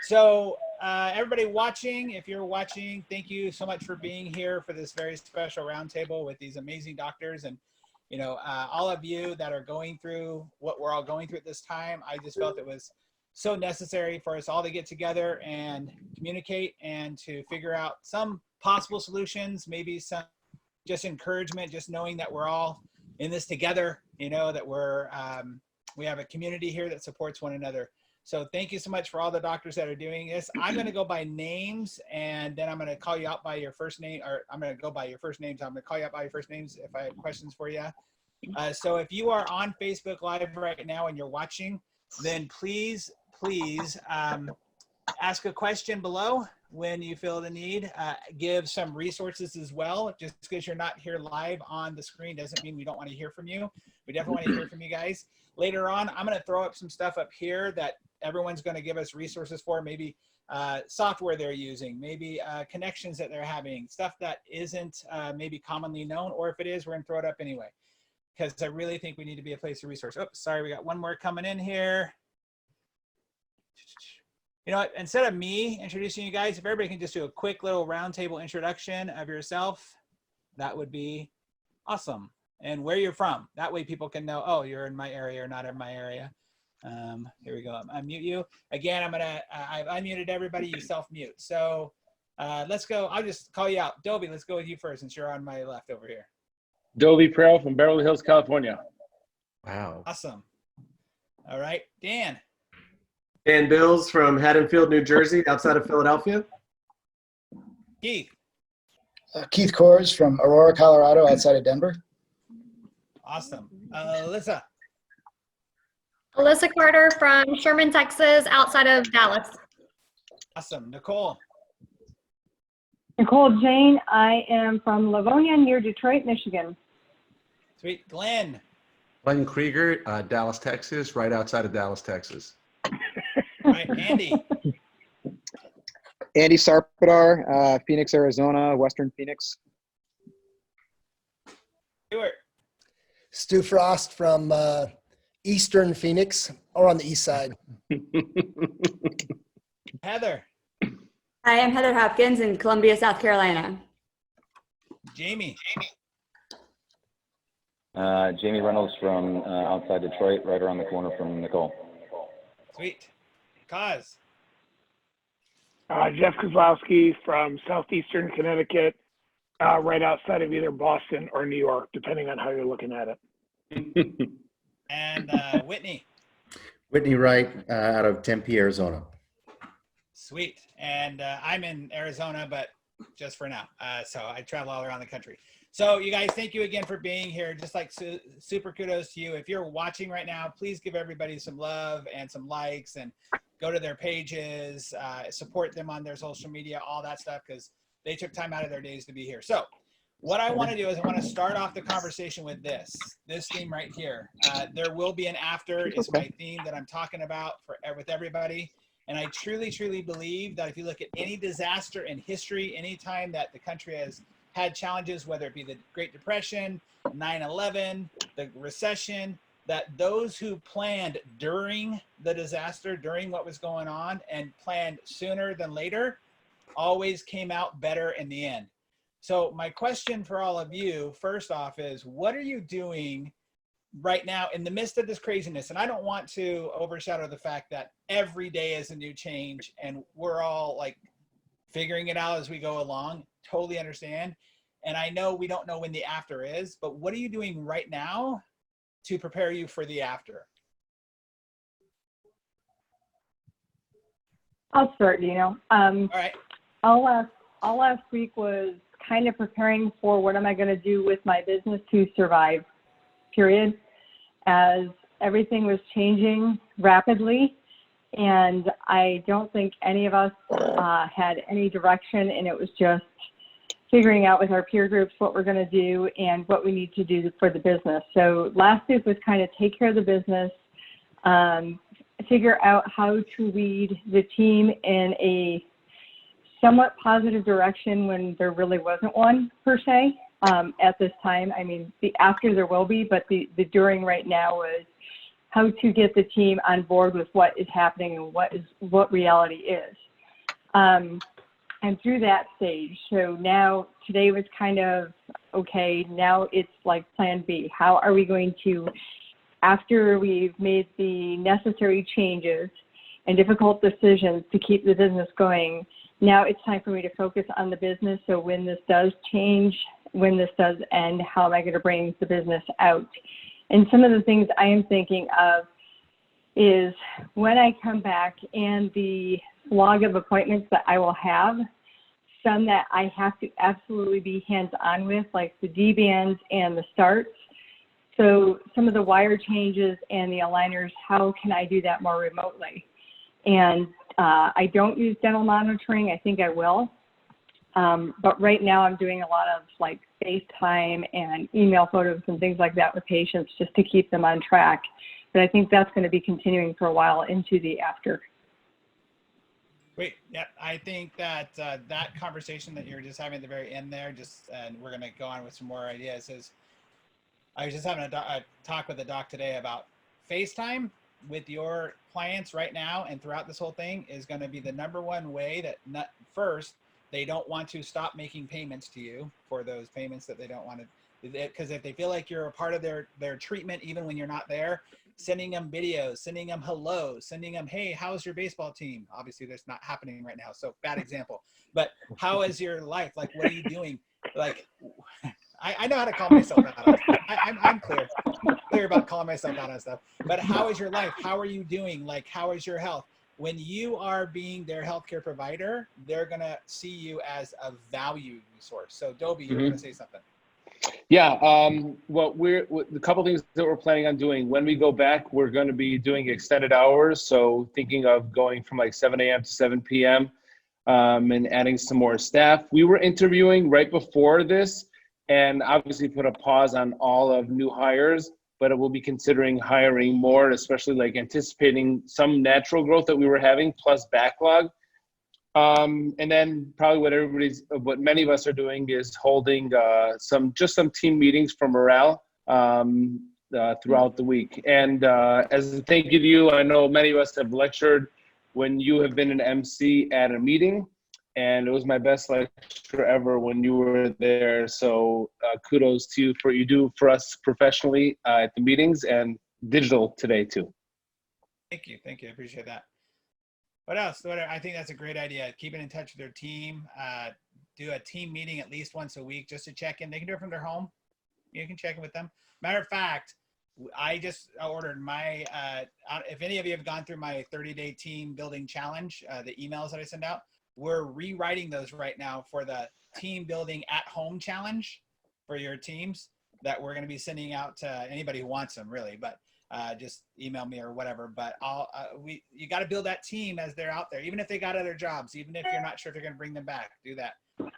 So everybody watching, if you're watching, thank you so much for being here for this very special roundtable with these amazing doctors. And, you know, all of you that are going through what we're all going through at this time, I just felt it was so necessary for us all to get together and communicate and to figure out some possible solutions, maybe some just encouragement, just knowing that we're all in this together, you know, that we have a community here that supports one another. So thank you so much for all the doctors that are doing this. I'm going to go by names, and then I'm going to call you out by your first name, or I'm going to go by your first names. I'm going to call you out by your first names if I have questions for you. So if you are on Facebook Live right now and you're watching, then please ask a question below when you feel the need. Give some resources as well. Just because you're not here live on the screen doesn't mean we don't want to hear from you. We definitely want to hear from you guys. Later on, I'm going to throw up some stuff up here that everyone's going to give us resources for, maybe software they're using, maybe connections that they're having, stuff that isn't maybe commonly known, or if it is, we're going to throw it up anyway, because I really think we need to be a place of resource. Oh, sorry, we got one more coming in here. You know what, instead of me introducing you guys, if everybody can just do a quick little roundtable introduction of yourself, that would be awesome. And where you're from. That way people can know, oh, you're in my area or not in my area. Here we go. Unmute you. Again, I've unmuted everybody, you self-mute. So let's go. I'll just call you out. Dovi, let's go with you first since you're on my left over here. Dovi Prero from Beverly Hills, California. Wow. Awesome. All right, Dan. Dan Bills from Haddonfield, New Jersey, outside of Philadelphia. Keith. Keith Kohrs from Aurora, Colorado, outside of Denver. Awesome. Alyssa. Alyssa Carter from Sherman, Texas, outside of Dallas. Awesome. Nicole. Nicole Jane. I am from Livonia, near Detroit, Michigan. Sweet. Glenn. Glenn Krieger, Dallas, Texas, right outside of Dallas, Texas. All right, Andy. Andy Sarpotdar, Phoenix, Arizona, Western Phoenix. Stuart. Stu Frost from Eastern Phoenix, or on the east side. Heather. Hi, I'm Heather Hopkins in Columbia, South Carolina. Jamie. Jamie Reynolds from outside Detroit, right around the corner from Nicole. Sweet. Koz. Jeff Kozlowski from southeastern Connecticut, right outside of either Boston or New York, depending on how you're looking at it. And Whitney. Whitney Wright, out of Tempe, Arizona. Sweet. And I'm in Arizona, but just for now. So I travel all around the country. So you guys, thank you again for being here. Just like super kudos to you. If you're watching right now, please give everybody some love and some likes and go to their pages, support them on their social media, all that stuff, because they took time out of their days to be here. So what I want to do is I want to start off the conversation with this theme right here. There will be an after. It's my theme that I'm talking about with everybody. And I truly, truly believe that if you look at any disaster in history, any time that the country has had challenges, whether it be the Great Depression, 9/11, the recession, that those who planned during the disaster, during what was going on, and planned sooner than later, always came out better in the end. So my question for all of you, first off, is what are you doing right now in the midst of this craziness? And I don't want to overshadow the fact that every day is a new change and we're all like figuring it out as we go along. Totally understand. And I know we don't know when the after is, but what are you doing right now to prepare you for the after? I'll start, Dino. All right. All last week was kind of preparing for what am I going to do with my business to survive, period, as everything was changing rapidly. And I don't think any of us had any direction, and it was just figuring out with our peer groups what we're going to do and what we need to do for the business. So last week was kind of take care of the business, figure out how to lead the team in a somewhat positive direction when there really wasn't one per se at this time. I mean, the after there will be, but the during right now was how to get the team on board with what is happening and what reality is. I'm through that stage. So now today was kind of, okay, now it's like plan B. How are we going to, after we've made the necessary changes and difficult decisions to keep the business going, now it's time for me to focus on the business. So when this does change, when this does end, how am I going to bring the business out? And some of the things I am thinking of is when I come back and the log of appointments that I will have, some that I have to absolutely be hands-on with, like the D-bands and the starts. So some of the wire changes and the aligners, how can I do that more remotely? And I don't use dental monitoring. I think I will. But right now I'm doing a lot of like FaceTime and email photos and things like that with patients just to keep them on track. But I think that's going to be continuing for a while into the after. Great. Yeah, I think that that conversation that you're just having at the very end there, and we're going to go on with some more ideas, is I was just having a talk with a doc today about FaceTime with your clients right now and throughout this whole thing is going to be the #1 way that first, they don't want to stop making payments to you for those payments that they don't want to, because if they feel like you're a part of their treatment, even when you're not there, sending them videos, sending them hello, sending them, hey, how's your baseball team? Obviously that's not happening right now, so bad example. But how is your life? Like, what are you doing? Like, I know how to call myself out. I'm clear about calling myself out on stuff. But how is your life? How are you doing? Like, how is your health? When you are being their healthcare provider, they're gonna see you as a value resource. So, Dovi, you were gonna say something. Yeah, the couple things that we're planning on doing when we go back, we're going to be doing extended hours. So thinking of going from like 7 a.m. to 7 p.m. And adding some more staff. We were interviewing right before this and obviously put a pause on all of new hires, but it will be considering hiring more, especially like anticipating some natural growth that we were having plus backlog. And then probably what many of us are doing is holding some team meetings for morale throughout the week. And as a thank you to you, I know many of us have lectured when you have been an MC at a meeting, and it was my best lecture ever when you were there. So kudos to you for what you do for us professionally at the meetings and digital today too. Thank you, I appreciate that. What else? I think that's a great idea. Keeping in touch with their team. Do a team meeting at least once a week just to check in. They can do it from their home. You can check in with them. Matter of fact, I just ordered my, if any of you have gone through my 30-day team building challenge, the emails that I send out, we're rewriting those right now for the team building at home challenge for your teams that we're going to be sending out to anybody who wants them, really. But just email me or whatever. But you got to build that team as they're out there, even if they got other jobs, even if you're not sure if you're going to bring them back, do that.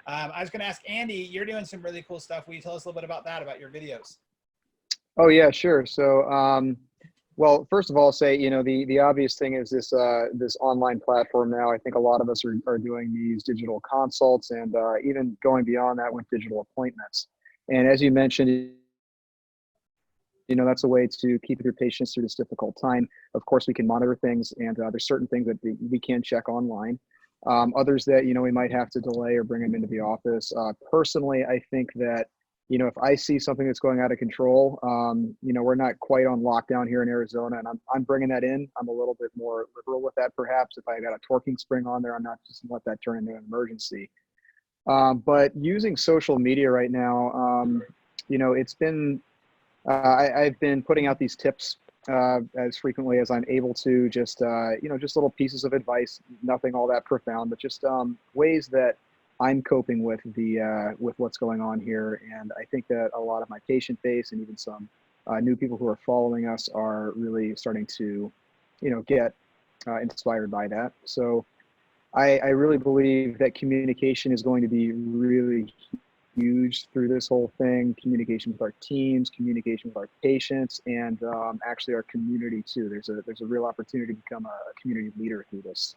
I was going to ask Andy, you're doing some really cool stuff. Will you tell us a little bit about that, about your videos? Oh yeah, sure. So, well, first of all, I'll say, the obvious thing is this online platform now. I think a lot of us are doing these digital consults and even going beyond that with digital appointments. And as you mentioned, that's a way to keep with your patients through this difficult time. Of course, we can monitor things, and there's certain things that we can check online. Others that, we might have to delay or bring them into the office. Personally, I think that, if I see something that's going out of control, we're not quite on lockdown here in Arizona, and I'm bringing that in. I'm a little bit more liberal with that, perhaps. If I got a torquing spring on there, I'm not just gonna let that turn into an emergency. But using social media right now, it's been, I've been putting out these tips as frequently as I'm able to, just little pieces of advice, nothing all that profound, but just ways that I'm coping with with what's going on here. And I think that a lot of my patient base and even some new people who are following us are really starting to, get inspired by that. So I really believe that communication is going to be really huge through this whole thing. Communication with our teams, communication with our patients, and actually our community too. There's a real opportunity to become a community leader through this.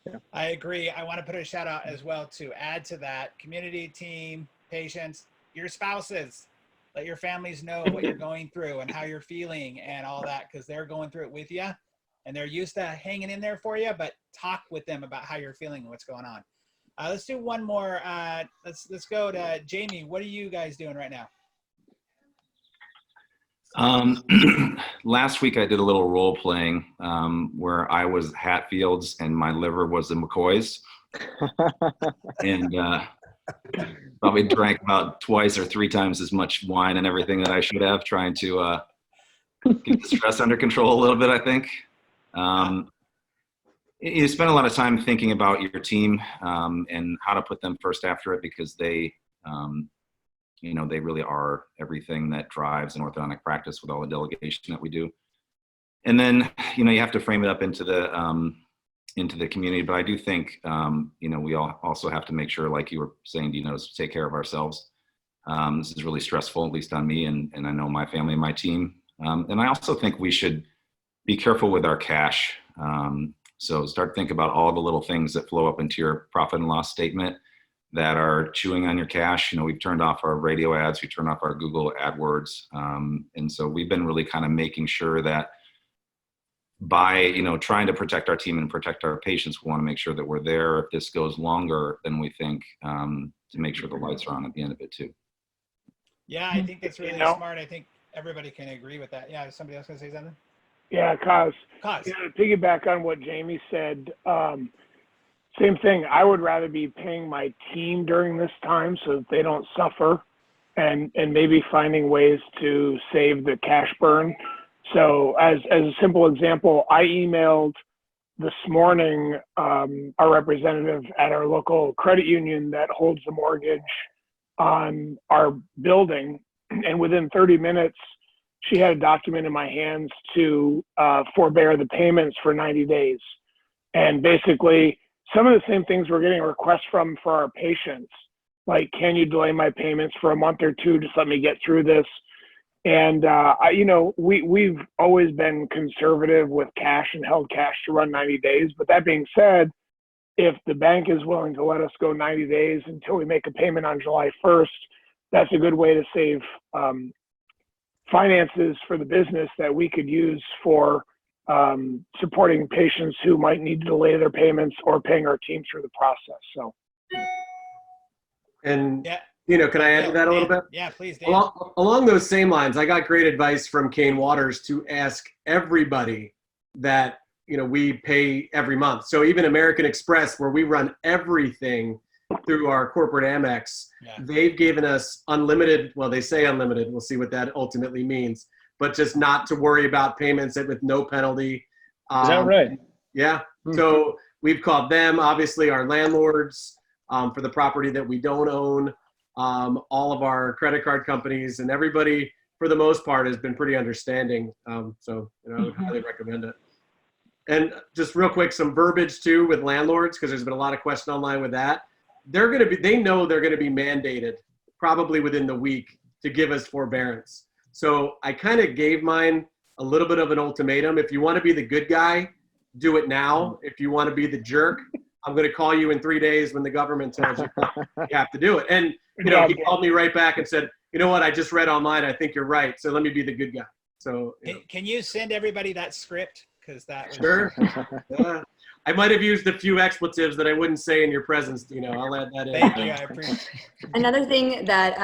Yeah. I agree. I want to put a shout out as well to add to that: community, team, patients, your spouses. Let your families know what you're going through and how you're feeling and all that, because they're going through it with you and they're used to hanging in there for you, but talk with them about how you're feeling and what's going on. Let's do one more. Let's go to Jamie. What are you guys doing right now? Last week I did a little role playing where I was Hatfields and my liver was the McCoys. And probably drank about twice or three times as much wine and everything that I should have, trying to get the stress under control a little bit, I think. You spend a lot of time thinking about your team and how to put them first after it, because they, they really are everything that drives an orthodontic practice with all the delegation that we do. And then, you have to frame it up into the community. But I do think, we all also have to make sure, like you were saying, Dino, to take care of ourselves. This is really stressful, at least on me, and I know my family and my team. And I also think we should be careful with our cash. So start thinking about all the little things that flow up into your profit and loss statement that are chewing on your cash. We've turned off our radio ads, we turned off our Google AdWords. And so we've been really kind of making sure that by, trying to protect our team and protect our patients, we want to make sure that we're there if this goes longer than we think, to make sure the lights are on at the end of it too. Yeah, I think that's really smart. I think everybody can agree with that. Yeah, is somebody else going to say something? Yeah, Koz. To piggyback on what Jamie said, same thing. I would rather be paying my team during this time so that they don't suffer, and maybe finding ways to save the cash burn. So as a simple example, I emailed this morning our representative at our local credit union that holds the mortgage on our building, and within 30 minutes, she had a document in my hands to forbear the payments for 90 days. And basically, some of the same things we're getting requests from for our patients, like, can you delay my payments for a month or two, just let me get through this. And, we've always been conservative with cash and held cash to run 90 days. But that being said, if the bank is willing to let us go 90 days until we make a payment on July 1st, that's a good way to save finances for the business that we could use for supporting patients who might need to delay their payments or paying our team through the process. So, and can I add to that a little bit? Yeah, please, Dan. Along those same lines, I got great advice from Kane Waters to ask everybody that we pay every month. So even American Express, where we run everything through our corporate Amex, they've given us unlimited, well, they say unlimited, we'll see what that ultimately means, but just not to worry about payments with no penalty. Is that right? Yeah. So we've called them, obviously our landlords for the property that we don't own, all of our credit card companies, and everybody for the most part has been pretty understanding. So I would highly recommend it. And just real quick, some verbiage too with landlords, because there's been a lot of question online with that. They know they're going to be mandated probably within the week to give us forbearance. So I kind of gave mine a little bit of an ultimatum. If you want to be the good guy, do it now. If you want to be the jerk, I'm going to call you in 3 days when the government tells you you have to do it. And, he called me right back and said, you know what, I just read online. I think you're right. So let me be the good guy. So can you send everybody that script? Because that was... Sure. Yeah. I might have used a few expletives that I wouldn't say in your presence, I'll add that in. Thank you, I appreciate it. Another thing that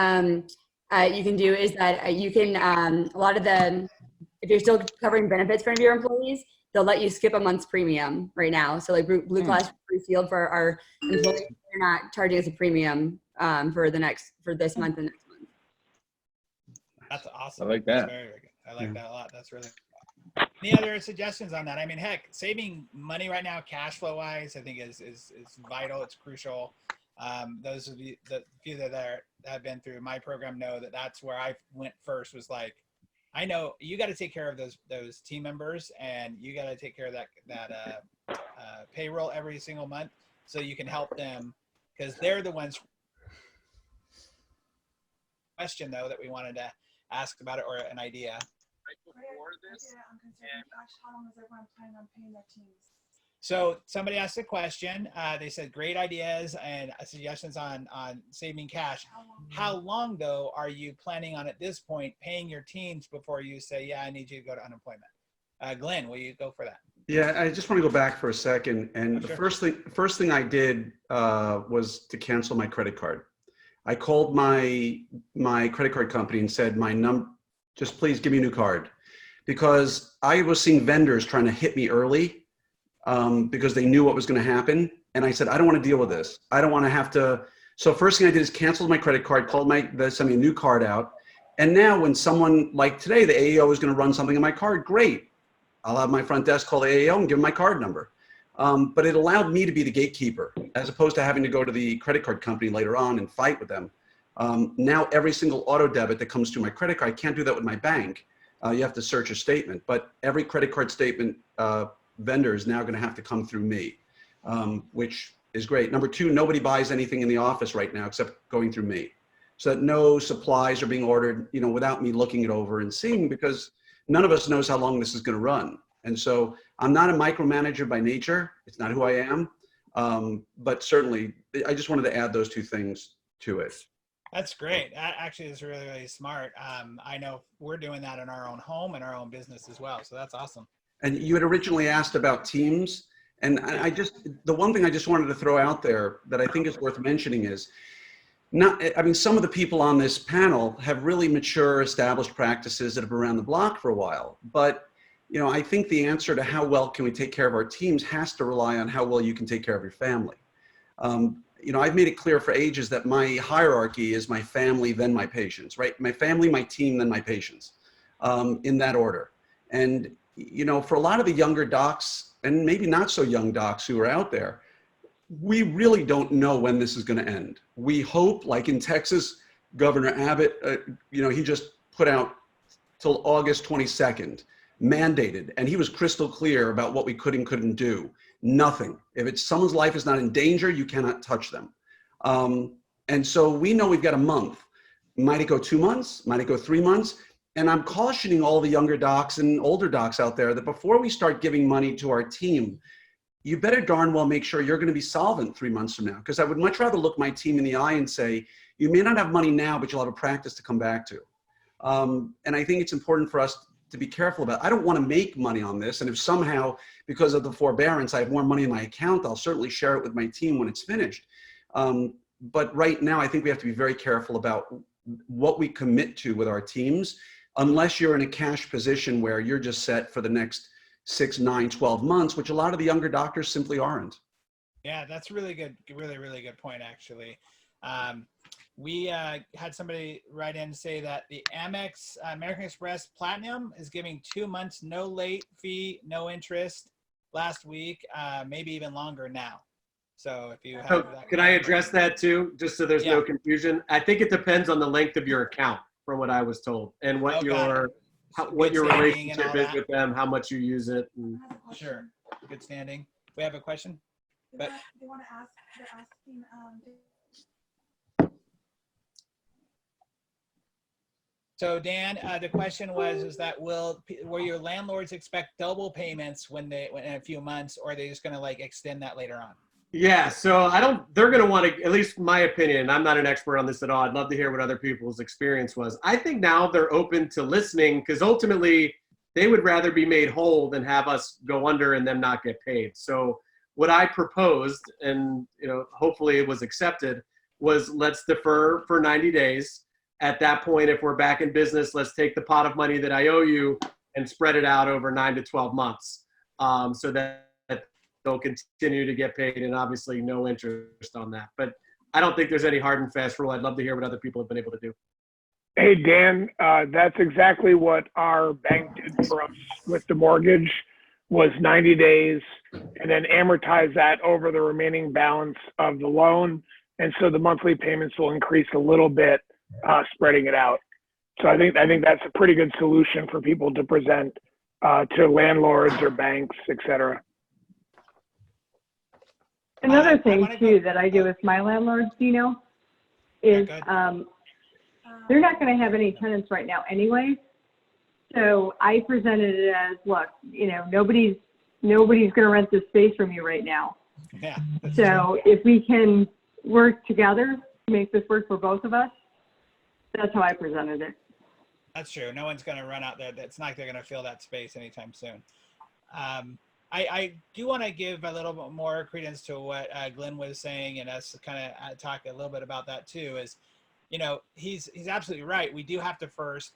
you can do is that you can, a lot of if you're still covering benefits for your employees, they'll let you skip a month's premium right now. So like Blue Cross Blue Shield for our employees, they're not charging us a premium for this month and next month. That's awesome. I like that. That's very, very good. I like that a lot. That's really cool. Any other suggestions on that? I mean, heck, saving money right now, cash flow wise, I think is vital. It's crucial. Those of you, the few that have been through my program know that that's where I went first. Was like, I know you got to take care of those team members, and you got to take care of that payroll every single month, so you can help them, because they're the ones. Question though that we wanted to ask about it, or an idea. So somebody asked a question. They said great ideas and suggestions on saving cash. How long though are you planning on at this point paying your teams before you say, yeah, I need you to go to unemployment? Glenn, will you go for that? Yeah, I just want to go back for a second. And the first thing I did was to cancel my credit card. I called my credit card company and said, just please give me a new card, because I was seeing vendors trying to hit me early. Because they knew what was going to happen. And I said, I don't want to deal with this. I don't want to have to. So first thing I did is canceled my credit card, they sent me a new card out. And now when someone like today, the AEO is going to run something on my card, great. I'll have my front desk call the AEO and give them my card number. But it allowed me to be the gatekeeper as opposed to having to go to the credit card company later on and fight with them. Now every single auto debit that comes through my credit card, I can't do that with my bank. You have to search a statement, but every credit card statement vendor is now going to have to come through me, which is great. Number two, nobody buys anything in the office right now except going through me, so that no supplies are being ordered, without me looking it over and seeing, because none of us knows how long this is going to run. And so I'm not a micromanager by nature. It's not who I am. But certainly I just wanted to add those two things to it. That's great. That actually is really, really smart. I know we're doing that in our own home and our own business as well. So that's awesome. And you had originally asked about teams. And the one thing I just wanted to throw out there that I think is worth mentioning is some of the people on this panel have really mature, established practices that have been around the block for a while. But, I think the answer to how well can we take care of our teams has to rely on how well you can take care of your family. I've made it clear for ages that my hierarchy is my family, then my patients, right? My family, my team, then my patients, in that order. And, for a lot of the younger docs, and maybe not so young docs who are out there, we really don't know when this is going to end. We hope, like in Texas, Governor Abbott, he just put out till August 22nd, mandated, and he was crystal clear about what we could and couldn't do. Nothing. If someone's life is not in danger, you cannot touch them. And so we know we've got a month. Might it go 2 months? Might it go 3 months? And I'm cautioning all the younger docs and older docs out there that before we start giving money to our team, you better darn well make sure you're going to be solvent 3 months from now. Because I would much rather look my team in the eye and say, you may not have money now, but you'll have a practice to come back to. And I think it's important for us to be careful about. I don't want to make money on this. And if somehow, because of the forbearance, I have more money in my account, I'll certainly share it with my team when it's finished. But right now, I think we have to be very careful about what we commit to with our teams, unless you're in a cash position where you're just set for the next 6, 9, 12 months, which a lot of the younger doctors simply aren't. Yeah, that's really good. Really, really good point, actually. We had somebody write in and say that the Amex American Express Platinum is giving 2 months, no late fee, no interest last week, maybe even longer now. So if you have that. Can I address that too, just so there's no confusion? I think it depends on the length of your account, from what I was told, and what your relationship is with them, how much you use it. And... Sure. Good standing. We have a question? But they want to ask, they're asking, so Dan, the question was, will your landlords expect double payments when in a few months, or are they just going to extend that later on? Yeah, so they're going to want to, at least my opinion, I'm not an expert on this at all. I'd love to hear what other people's experience was. I think now they're open to listening, because ultimately they would rather be made whole than have us go under and them not get paid. So what I proposed, and hopefully it was accepted, was let's defer for 90 days. At that point, if we're back in business, let's take the pot of money that I owe you and spread it out over 9 to 12 months, so that they'll continue to get paid, and obviously no interest on that. But I don't think there's any hard and fast rule. I'd love to hear what other people have been able to do. Hey, Dan, that's exactly what our bank did for us with the mortgage, was 90 days, and then amortize that over the remaining balance of the loan. And so the monthly payments will increase a little bit, spreading it out. So I think that's a pretty good solution for people to present to landlords or banks, et cetera. Another thing too that I do with my landlords, Dino, is they're not going to have any tenants right now anyway. So I presented it as, look, nobody's nobody's going to rent this space from you right now. Yeah. So if we can work together to make this work for both of us, that's how I presented it. That's true. No one's going to run out there. That's not they're going to fill that space anytime soon. I do want to give a little bit more credence to what Glenn was saying, and us kind of talk a little bit about that too. Is, you know, he's absolutely right. We do have to first.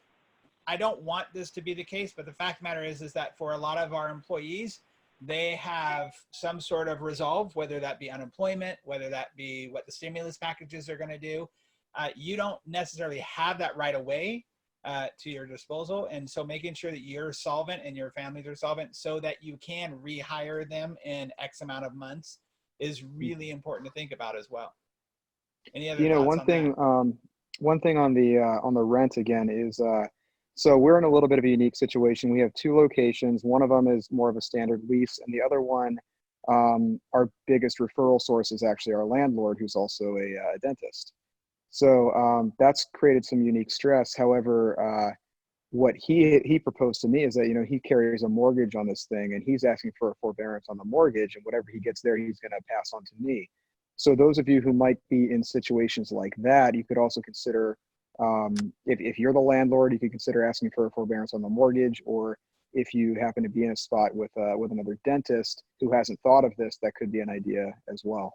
I don't want this to be the case, but the fact of the matter is that for a lot of our employees, they have some sort of resolve, whether that be unemployment, whether that be what the stimulus packages are going to do. You don't necessarily have that right away to your disposal. And so making sure that you're solvent and your families are solvent so that you can rehire them in X amount of months is really important to think about as well. Any other thoughts one on thing, that? one thing on the rent again is, so we're in a little bit of a unique situation. We have two locations. One of them is more of a standard lease, and the other one, our biggest referral source is actually our landlord, who's also a dentist. So that's created some unique stress. However, what he proposed to me is that, you know, he carries a mortgage on this thing, and he's asking for a forbearance on the mortgage, and whatever he gets there, he's going to pass on to me. So those of you who might be in situations like that, you could also consider, if you're the landlord, you could consider asking for a forbearance on the mortgage, or if you happen to be in a spot with another dentist who hasn't thought of this, that could be an idea as well.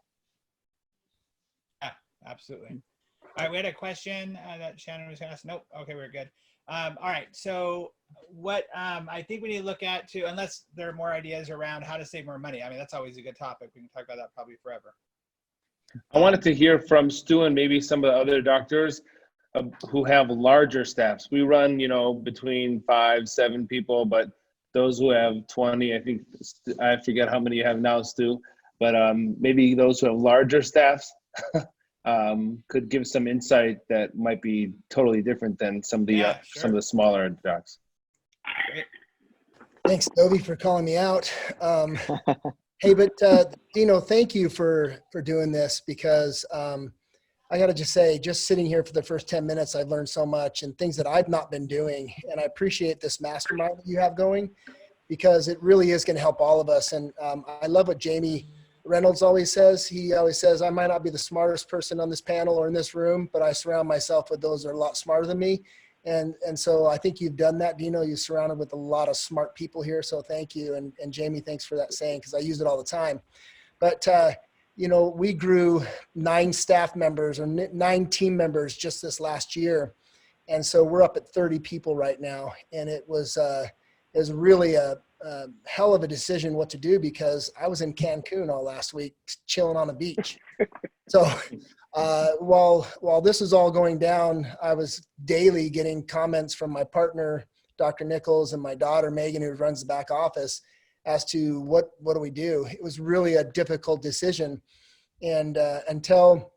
Yeah, absolutely. All right, we had a question that Shannon was going to ask. Nope. Okay, we're good. All right. So what I think we need to look at too, unless there are more ideas around how to save more money. I mean, that's always a good topic. We can talk about that probably forever. I wanted to hear from Stu and maybe some of the other doctors who have larger staffs. We run, you know, between 5-7 people, but those who have 20, I think, I forget how many you have now, Stu, but maybe those who have larger staffs could give some insight that might be totally different than some of the some of the smaller docs. Great. Thanks, Dovi, for calling me out. Hey, but Dino, thank you for doing this, because I got to just say, just sitting here for the first 10 minutes, I've learned so much and things that I've not been doing. And I appreciate this mastermind that you have going, because it really is going to help all of us. And I love what Jamie Reynolds always says. He always says, I might not be the smartest person on this panel or in this room, but I surround myself with those that are a lot smarter than me. And so I think you've done that, Dino. You're surrounded with a lot of smart people here. So thank you. And Jamie, thanks for that saying, because I use it all the time. But, you know, we grew 9 staff members or 9 team members just this last year. And so we're up at 30 people right now. And it was really a hell of a decision what to do, because I was in Cancun all last week chilling on the beach. So while this is all going down, I was daily getting comments from my partner, Dr. Nichols, and my daughter, Megan, who runs the back office, as to what do we do? It was really a difficult decision. And until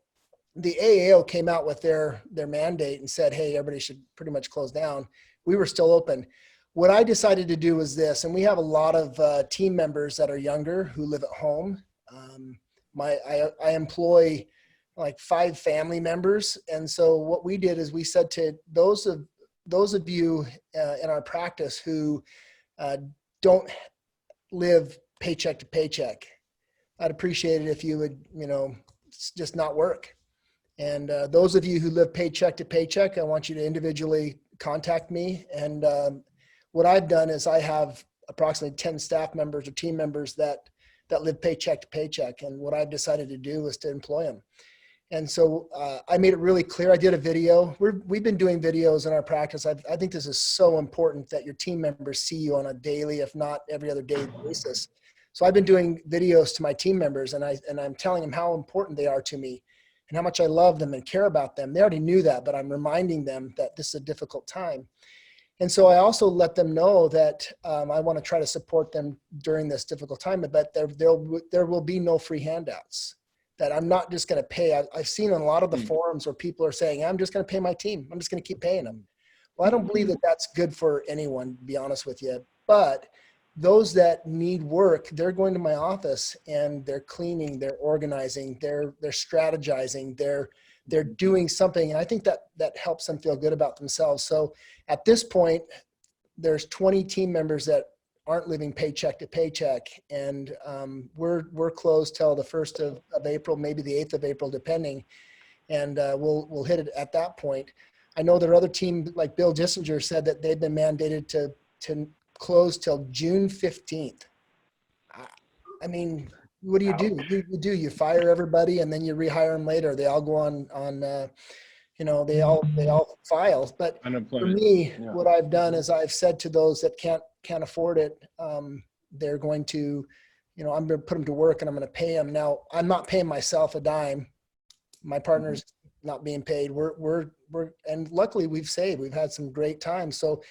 the AAO came out with their mandate and said, hey, everybody should pretty much close down, we were still open. What I decided to do was this, and we have a lot of team members that are younger who live at home. I employ like 5 family members. And so what we did is we said to those of you in our practice who don't live paycheck to paycheck, I'd appreciate it if you would, you know, just not work. And those of you who live paycheck to paycheck, I want you to individually contact me. And what I've done is I have approximately 10 staff members or team members that live paycheck to paycheck. And what I've decided to do is to employ them. And so I made it really clear. I did a video. We've been doing videos in our practice. I think this is so important that your team members see you on a daily, if not every other day basis. So I've been doing videos to my team members, and I'm telling them how important they are to me and how much I love them and care about them. They already knew that, but I'm reminding them that this is a difficult time. And so I also let them know that I want to try to support them during this difficult time, but there will be no free handouts. That I'm not just going to pay. I've seen on a lot of the forums where people are saying, I'm just going to pay my team. I'm just going to keep paying them. Well, I don't believe that that's good for anyone, to be honest with you. But those that need work, they're going to my office and they're cleaning, they're organizing, they're strategizing, they're doing something. And I think that helps them feel good about themselves. So at this point, there's 20 team members that aren't living paycheck to paycheck. And we're closed till the 1st of April, maybe the 8th of April, depending. And we'll hit it at that point. I know there are other teams, like Bill Dissinger said, that they've been mandated to close till June 15th. I mean, what do? You fire everybody and then you rehire them later. They all go on they all file. But for me, what I've done is I've said to those that can't afford it, they're going to, I'm going to put them to work and I'm going to pay them. Now, I'm not paying myself a dime. My partner's not being paid. And luckily we've had some great times. So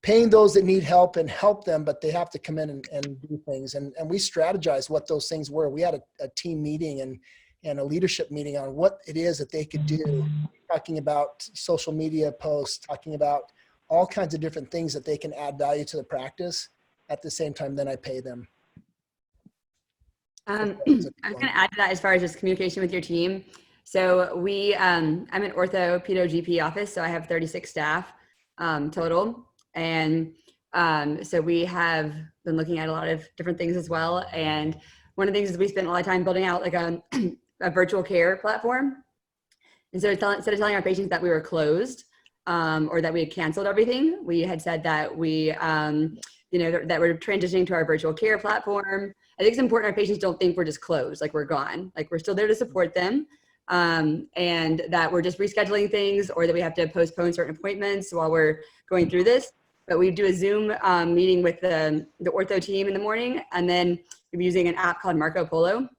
paying those that need help and help them, but they have to come in and do things. And we strategized what those things were. We had a team meeting and a leadership meeting on what it is that they could do, talking about social media posts, talking about all kinds of different things that they can add value to the practice. At the same time, then I pay them. I was going to add to that as far as just communication with your team. So I'm an ortho pedo GP office, so I have 36 staff total. And so we have been looking at a lot of different things as well. And one of the things is we spent a lot of time building out like a virtual care platform. And so instead of telling our patients that we were closed or that we had canceled everything, we had said that we, that we're transitioning to our virtual care platform. I think it's important our patients don't think we're just closed, like we're gone. Like we're still there to support them. And that we're just rescheduling things or that we have to postpone certain appointments while we're going through this. But we do a Zoom meeting with the ortho team in the morning, and then we're using an app called Marco Polo.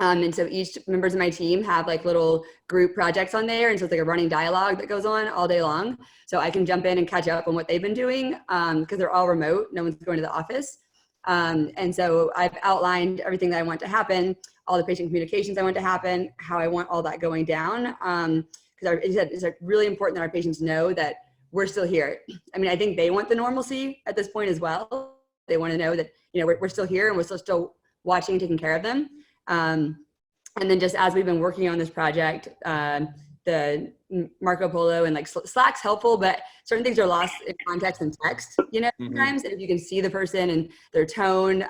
And so each members of my team have like little group projects on there. And so it's like a running dialogue that goes on all day long. So I can jump in and catch up on what they've been doing because they're all remote. No one's going to the office. And so I've outlined everything that I want to happen, all the patient communications I want to happen, how I want all that going down. Because it's really important that our patients know that we're still here. I mean, I think they want the normalcy at this point as well. They want to know that, we're still here and we're still watching and taking care of them. And then just as we've been working on this project, the Marco Polo and like Slack's helpful, but certain things are lost in context and text, sometimes. And if you can see the person and their tone,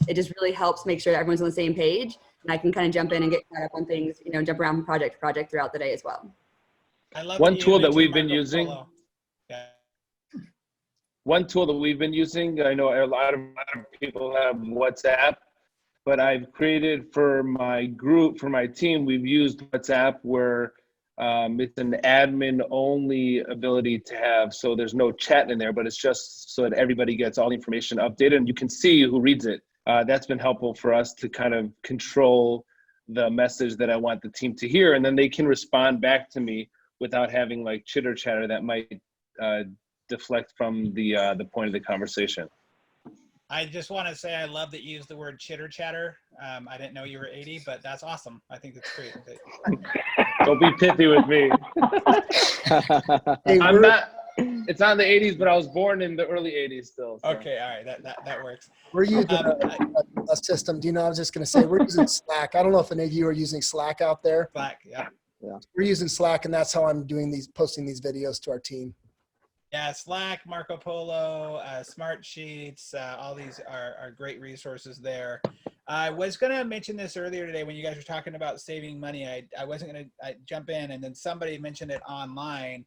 it just really helps make sure that everyone's on the same page. And I can kind of jump in and get caught up on things, jump around from project to project throughout the day as well. I love one tool that we've been using. Yeah. One tool that we've been using, I know a lot of people have WhatsApp, but I've created for my group, for my team, we've used WhatsApp where it's an admin only ability to have, so there's no chat in there, but it's just so that everybody gets all the information updated and you can see who reads it. That's been helpful for us to kind of control the message that I want the team to hear, and then they can respond back to me without having like chitter chatter that might deflect from the point of the conversation. I just want to say I love that you used the word chitter chatter. I didn't know you were 80, but that's awesome. I think that's great. Don't be pithy with me. I'm not. It's not in the 80s, but I was born in the early 80s still. So. Okay, all right, that works. We're using a system. Do you know? I was just going to say we're using Slack. I don't know if any of you are using Slack out there. Slack, yeah. We're using Slack, and that's how I'm posting these videos to our team. Yeah, Slack, Marco Polo, Smart Sheets, all these are great resources there. I was going to mention this earlier today when you guys were talking about saving money. I wasn't going to jump in, and then somebody mentioned it online.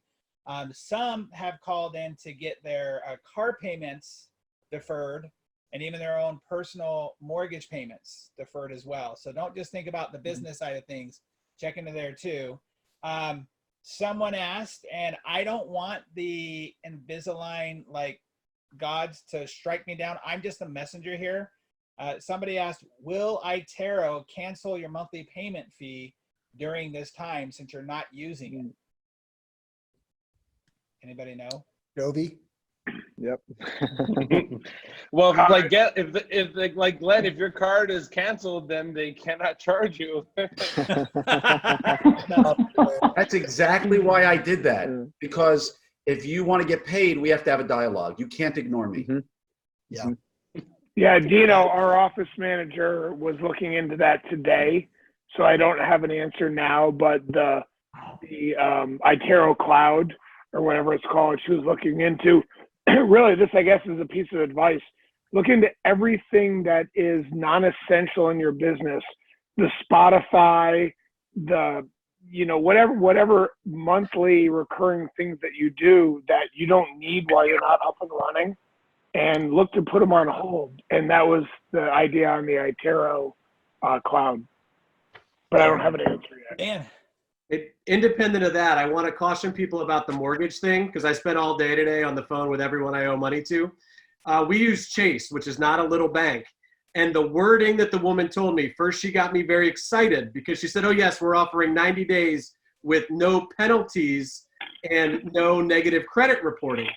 Some have called in to get their car payments deferred and even their own personal mortgage payments deferred as well. So don't just think about the business side of things. Check into there too. Someone asked, and I don't want the Invisalign like gods to strike me down. I'm just a messenger here. Somebody asked, will iTero cancel your monthly payment fee during this time since you're not using it? Anybody know? Dovi? Yep. Well, if Glenn, if your card is canceled, then they cannot charge you. That's exactly why I did that. Because if you want to get paid, we have to have a dialogue. You can't ignore me. Yeah. Yeah, Dino, our office manager, was looking into that today, so I don't have an answer now. But the iTero Cloud or whatever it's called, she was looking into. Really, this, I guess, is a piece of advice. look into everything that is non-essential in your business, the Spotify, the, you know, whatever monthly recurring things that you do that you don't need while you're not up and running, and look to put them on hold. And that was the idea on the Itero cloud. But I don't have an answer yet. Dan. Independent of that, I want to caution people about the mortgage thing, because I spent all day today on the phone with everyone I owe money to. We use Chase, which is not a little bank. And the wording that the woman told me, first she got me very excited because she said, oh yes, we're offering 90 days with no penalties and no negative credit reporting.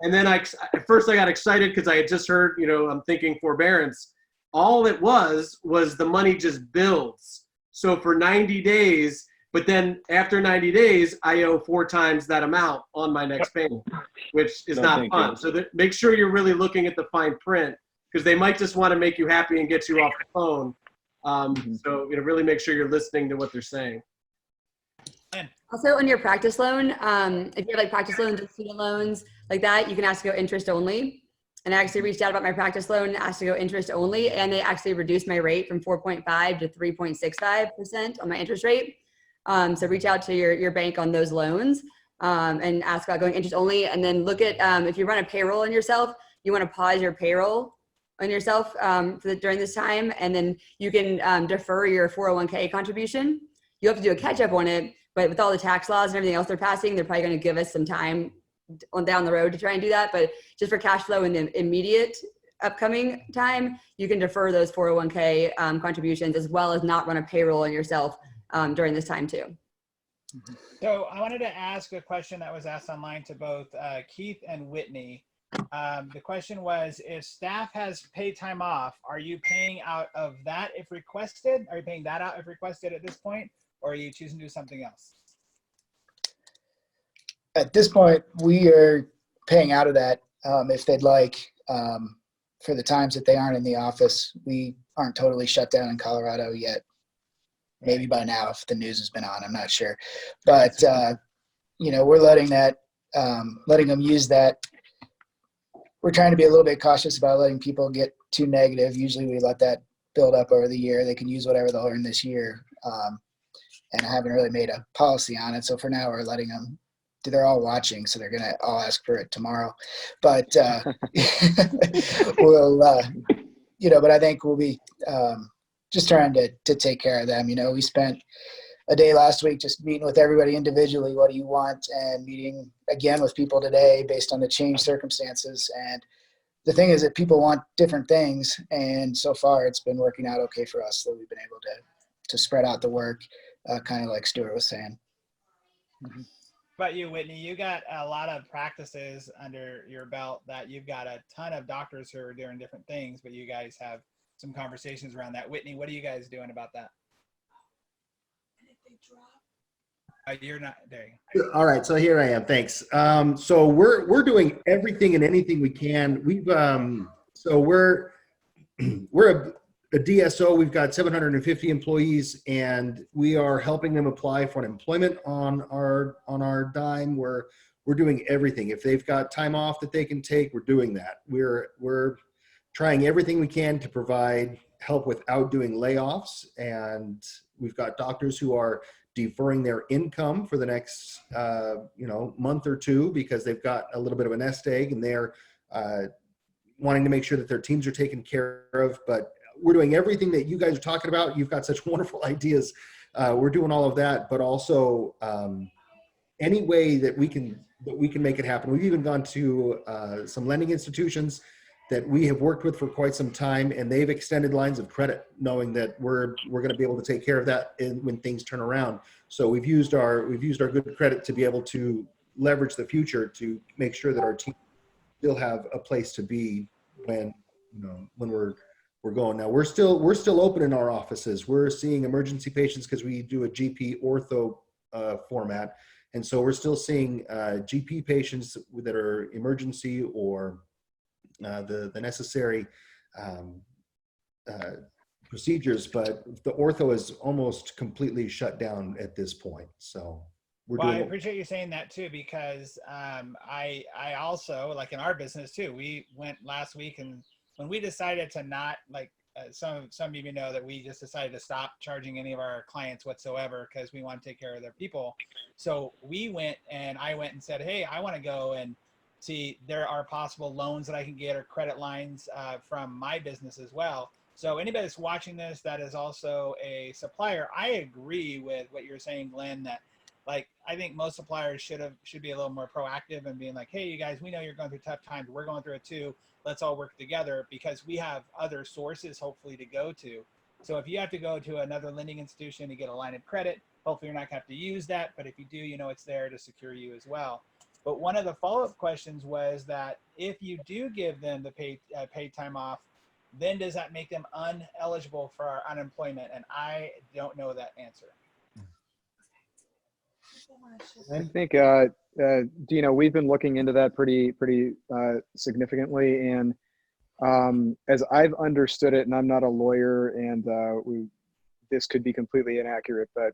And then at first I got excited because I had just heard, you know, I'm thinking forbearance. All it was the money just builds. So for 90 days, but then after 90 days, I owe 4 times that amount on my next payment, which is not fun. So make sure you're really looking at the fine print, because they might just want to make you happy and get you off the phone. So, you know, really make sure you're listening to what they're saying. Also, on your practice loan, if you have like practice loans or student loans like that, you can ask to go interest only. And I actually reached out about my practice loan, asked to go interest only, and they actually reduced my rate from 4.5 to 3.65% on my interest rate. So reach out to your bank on those loans and ask about going interest only. And then look at, if you run a payroll on yourself, you want to pause your payroll on yourself during this time. And then you can defer your 401k contribution. You have to do a catch up on it, but with all the tax laws and everything else they're passing, they're probably going to give us some time on down the road to try and do that. But just for cash flow in the immediate upcoming time, you can defer those 401k contributions, as well as not run a payroll on yourself during this time too. So I wanted to ask a question that was asked online to both Keith and Whitney. The question was, if staff has paid time off, are you paying out of that if requested? Are you paying that out if requested at this point, or are you choosing to do something else? At this point, we are paying out of that if they'd like. For the times that they aren't in the office, we aren't totally shut down in Colorado yet. Maybe by now, if the news has been on, I'm not sure. But, you know, we're letting them use that. We're trying to be a little bit cautious about letting people get too negative. Usually we let that build up over the year. They can use whatever they'll earn this year. And I haven't really made a policy on it. So for now, we're letting them. They're all watching, so they're going to all ask for it tomorrow. But we'll, you know, but I think we'll be just trying to take care of them. You know, we spent a day last week just meeting with everybody individually. What do you want? And meeting again with people today based on the changed circumstances. And the thing is that people want different things. And so far it's been working out okay for us, that we've been able to spread out the work, kind of like Stuart was saying. Mm-hmm. About you, Whitney, you got a lot of practices under your belt that you've got a ton of doctors who are doing different things, but you guys have some conversations around that. Whitney, what are you guys doing about that? You're not there. All right, so here I am. Thanks. So we're doing everything and anything we can. We've so we're a DSO. We've got 750 employees, and we are helping them apply for unemployment on our dime. We're doing everything. If they've got time off that they can take, we're doing that. We're trying everything we can to provide help without doing layoffs, and we've got doctors who are deferring their income for the next month or two because they've got a little bit of a nest egg, and they're wanting to make sure that their teams are taken care of. But we're doing everything that you guys are talking about. You've got such wonderful ideas. We're doing all of that, but also any way that we can make it happen. We've even gone to some lending institutions that we have worked with for quite some time, and they've extended lines of credit, knowing that we're going to be able to take care of that when things turn around. So we've used our good credit to be able to leverage the future to make sure that our team still have a place to be when we're going. Now we're still open in our offices. We're seeing emergency patients because we do a GP ortho format, and so we're still seeing GP patients that are emergency or the necessary procedures, but the ortho is almost completely shut down at this point. So I appreciate you saying that too, because I also, like in our business too, we went last week and when we decided to not, like, some of you know that we just decided to stop charging any of our clients whatsoever because we want to take care of their people. So I went and said, hey, I want to go and see there are possible loans that I can get or credit lines from my business as well. So anybody that's watching this that is also a supplier, I agree with what you're saying, Glenn, that like I think most suppliers should be a little more proactive and being like, hey, you guys, we know you're going through tough times. We're going through it too. Let's all work together because we have other sources hopefully to go to. So if you have to go to another lending institution to get a line of credit, hopefully you're not going to have to use that. But if you do, you know it's there to secure you as well. But one of the follow-up questions was that if you do give them the paid time off, then does that make them uneligible for our unemployment? And I don't know that answer. I think, Dino, we've been looking into that pretty significantly. And as I've understood it, and I'm not a lawyer, and this could be completely inaccurate, but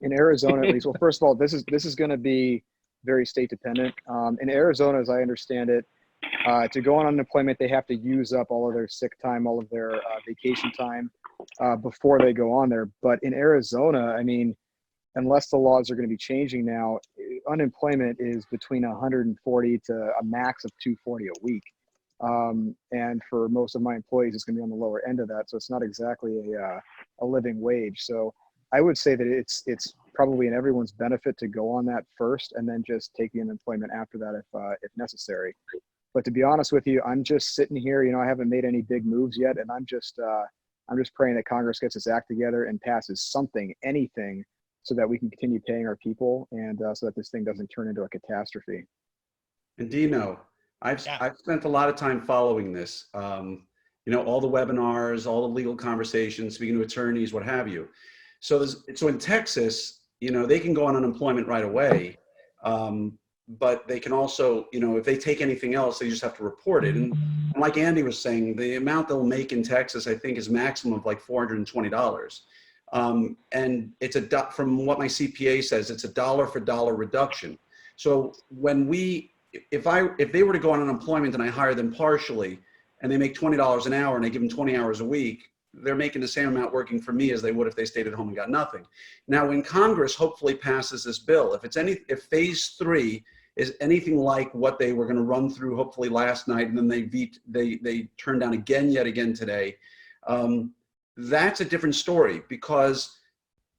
in Arizona, at least, well, first of all, this is going to be very state dependent. In Arizona, as I understand it, to go on unemployment, they have to use up all of their sick time, all of their vacation time before they go on there. But in Arizona, I mean, unless the laws are going to be changing now, unemployment is between 140 to a max of 240 a week. And for most of my employees, it's going to be on the lower end of that. So it's not exactly a living wage. So I would say that it's probably in everyone's benefit to go on that first and then just take the unemployment after that if necessary. But to be honest with you, I'm just sitting here, you know, I haven't made any big moves yet. And I'm just praying that Congress gets its act together and passes something, anything, so that we can continue paying our people and so that this thing doesn't turn into a catastrophe. And Dino, I've spent a lot of time following this. You know, all the webinars, all the legal conversations, speaking to attorneys, what have you. So in Texas, you know, they can go on unemployment right away, but they can also, you know, if they take anything else, they just have to report it. And like Andy was saying, the amount they'll make in Texas, I think, is maximum of like $420. And it's from what my CPA says, it's a dollar for dollar reduction. So when if they were to go on unemployment and I hire them partially and they make $20 an hour and I give them 20 hours a week, they're making the same amount working for me as they would if they stayed at home and got nothing. Now, when Congress hopefully passes this bill, if phase 3 is anything like what they were going to run through hopefully last night, and then they turned down yet again today, that's a different story, because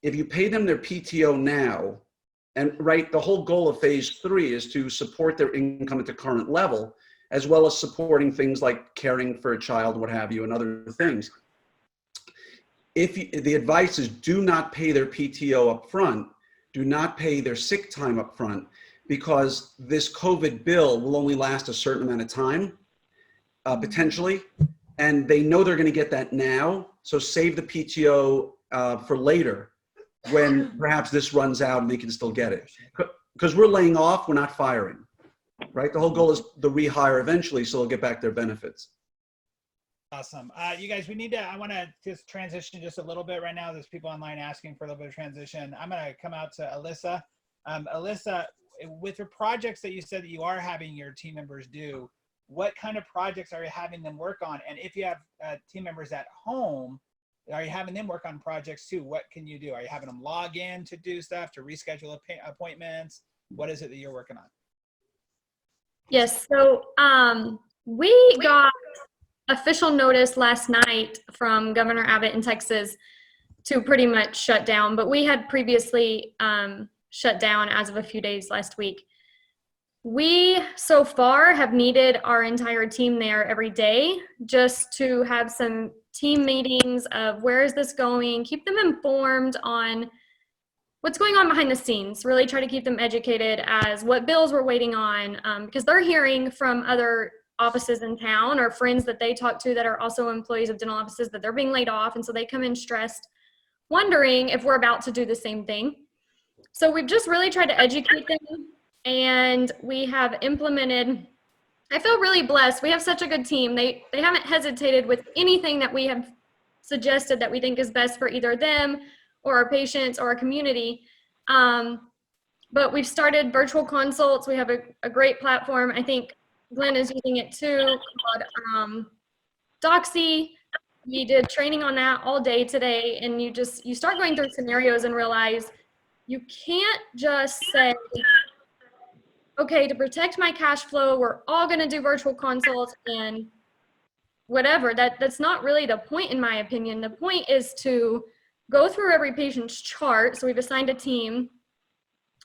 if you pay them their PTO now, and the whole goal of phase 3 is to support their income at the current level, as well as supporting things like caring for a child, what have you, and other things. The advice is do not pay their PTO up front, do not pay their sick time up front, because this COVID bill will only last a certain amount of time, potentially, and they know they're going to get that now. So save the PTO for later, when perhaps this runs out and they can still get it. Because we're laying off, we're not firing, right? The whole goal is the rehire eventually, so they'll get back their benefits. Awesome. You guys, I want to just transition just a little bit right now. There's people online asking for a little bit of transition. I'm going to come out to Alyssa. Alyssa, with your projects that you said that you are having your team members do, what kind of projects are you having them work on? And if you have team members at home, are you having them work on projects too? What can you do? Are you having them log in to do stuff, to reschedule appointments? What is it that you're working on? Yes, so we got official notice last night from Governor Abbott in Texas to pretty much shut down, but we had previously shut down as of a few days last week. We so far have needed our entire team there every day just to have some team meetings of where is this going, keep them informed on what's going on behind the scenes, really try to keep them educated as what bills we're waiting on, because they're hearing from other offices in town or friends that they talk to that are also employees of dental offices that they're being laid off, and so they come in stressed, wondering if we're about to do the same thing. So we've just really tried to educate them, and we have implemented, I feel really blessed. We have such a good team. They haven't hesitated with anything that we have suggested that we think is best for either them or our patients or our community. But we've started virtual consults. We have a great platform. I think Glenn is using it too, called Doxy. We did training on that all day today, and you start going through scenarios and realize you can't just say, okay, to protect my cash flow, we're all going to do virtual consults and whatever. That's not really the point, in my opinion. The point is to go through every patient's chart. So we've assigned a team,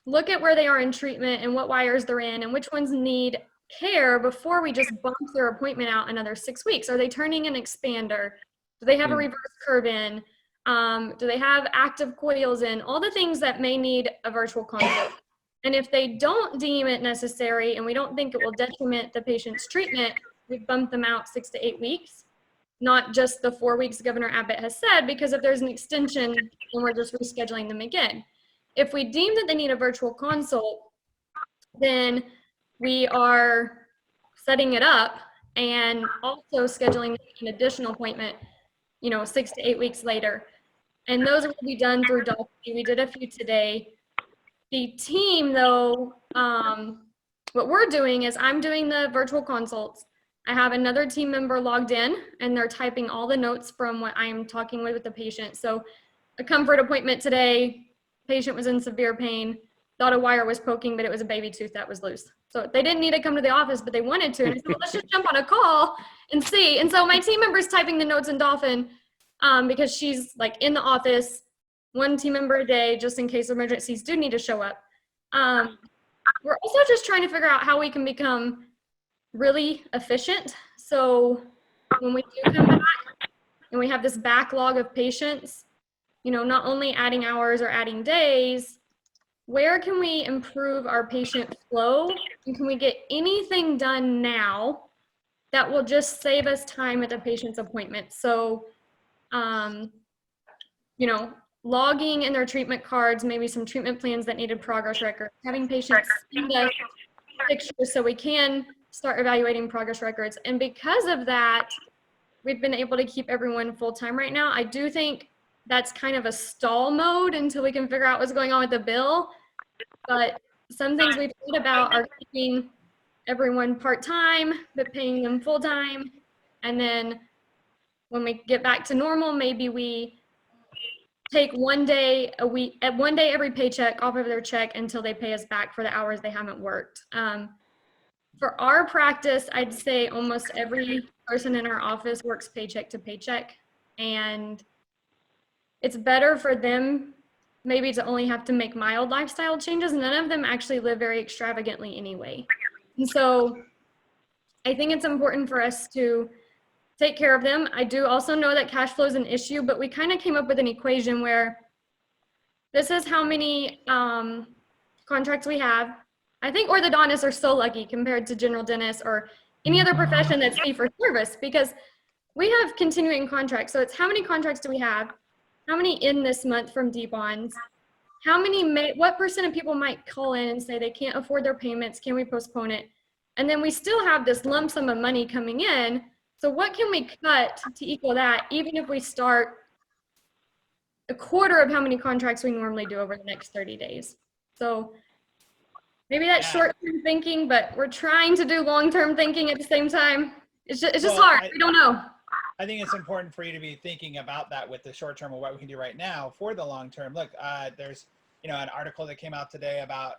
look at where they are in treatment and what wires they're in and which ones need care before we just bump their appointment out another 6 weeks. Are they turning an expander? Do they have a reverse curve in? Do they have active coils in? All the things that may need a virtual consult. And if they don't deem it necessary and we don't think it will detriment the patient's treatment, we bump them out 6 to 8 weeks, not just the 4 weeks Governor Abbott has said, because if there's an extension, then we're just rescheduling them again. If we deem that they need a virtual consult, then we are setting it up and also scheduling an additional appointment, 6 to 8 weeks later. And those will be done through Dovi. We did a few today. The team, though, what we're doing is I'm doing the virtual consults. I have another team member logged in, and they're typing all the notes from what I am talking with the patient. So a comfort appointment today, patient was in severe pain, thought a wire was poking, but it was a baby tooth that was loose. So they didn't need to come to the office, but they wanted to. And I said, well, let's just jump on a call and see. And so my team member is typing the notes in Dolphin because she's like in the office, one team member a day, just in case emergencies do need to show up. We're also just trying to figure out how we can become really efficient. So when we do come back and we have this backlog of patients, not only adding hours or adding days, where can we improve our patient flow? And can we get anything done now that will just save us time at the patient's appointment? So, logging in their treatment cards, maybe some treatment plans that needed progress records, having patients send us pictures so we can start evaluating progress records. And because of that, we've been able to keep everyone full-time right now. I do think that's kind of a stall mode until we can figure out what's going on with the bill. But some things we've thought about are keeping everyone part-time, but paying them full-time. And then when we get back to normal, maybe we take 1 day a week, at 1 day every paycheck off of their check until they pay us back for the hours they haven't worked. For our practice, I'd say almost every person in our office works paycheck to paycheck. And it's better for them maybe to only have to make mild lifestyle changes. None of them actually live very extravagantly anyway. And so I think it's important for us to take care of them. I do also know that cash flow is an issue, but we kind of came up with an equation where this is how many contracts we have. I think orthodontists are so lucky compared to general dentists or any other profession that's fee for service, because we have continuing contracts. So it's how many contracts do we have? How many in this month from D-bonds? What percent of people might call in and say they can't afford their payments? Can we postpone it? And then we still have this lump sum of money coming in. So what can we cut to equal that, even if we start a quarter of how many contracts we normally do over the next 30 days? So maybe that's short-term thinking, but we're trying to do long-term thinking at the same time. It's just hard. We don't know. I think it's important for you to be thinking about that with the short term of what we can do right now for the long term. Look, there's an article that came out today about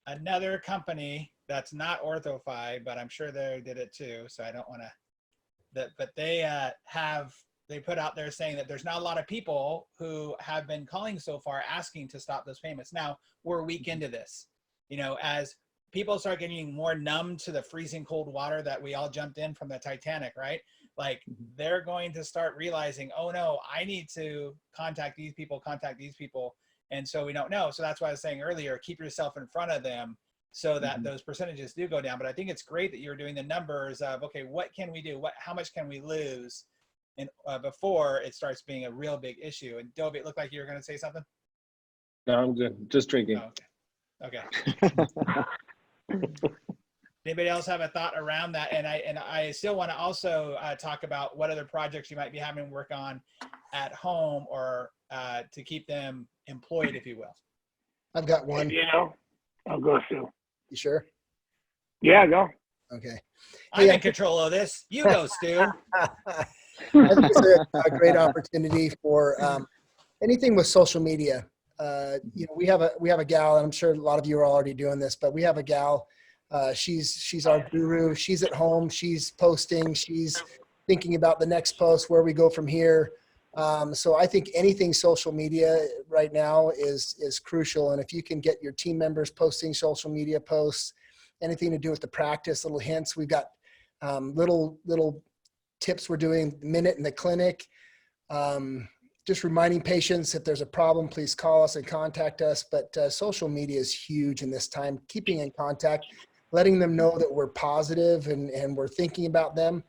another company that's not OrthoFi, but I'm sure they did it too. So I don't want to. But they put out there saying that there's not a lot of people who have been calling so far asking to stop those payments. Now we're a week into this, as people start getting more numb to the freezing cold water that we all jumped in from the Titanic, right? Like they're going to start realizing, oh no, I need to contact these people. And so we don't know. So that's why I was saying earlier, keep yourself in front of them so that those percentages do go down. But I think it's great that you're doing the numbers of, okay, what can we do? How much can we lose before it starts being a real big issue? And Dovi, it looked like you were going to say something. No, I'm good. Just drinking. Oh, okay. Anybody else have a thought around that? And I still want to also talk about what other projects you might be having to work on at home or to keep them employed, if you will. I've got one. I'll go, Sue. You sure? Yeah, go. Okay. I'm in control of this. You go, Stu. I think it's a great opportunity for anything with social media. You know, we have a gal, and I'm sure a lot of you are already doing this, but we have a gal. She's our guru. She's at home. She's posting. She's thinking about the next post, where we go from here. So I think anything social media right now is crucial. And if you can get your team members posting social media posts, anything to do with the practice, little hints. We've got little tips we're doing, minute in the clinic. Just reminding patients, if there's a problem, please call us and contact us. But social media is huge in this time. Keeping in contact, letting them know that we're positive and we're thinking about them.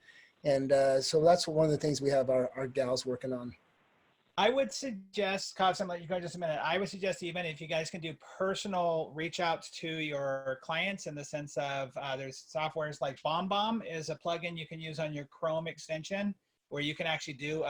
And so that's one of the things we have our gals working on. I would suggest, Kovs, I'm letting you go just a minute. I would suggest even if you guys can do personal reach outs to your clients, in the sense of there's softwares like BombBomb is a plugin you can use on your Chrome extension, where you can actually do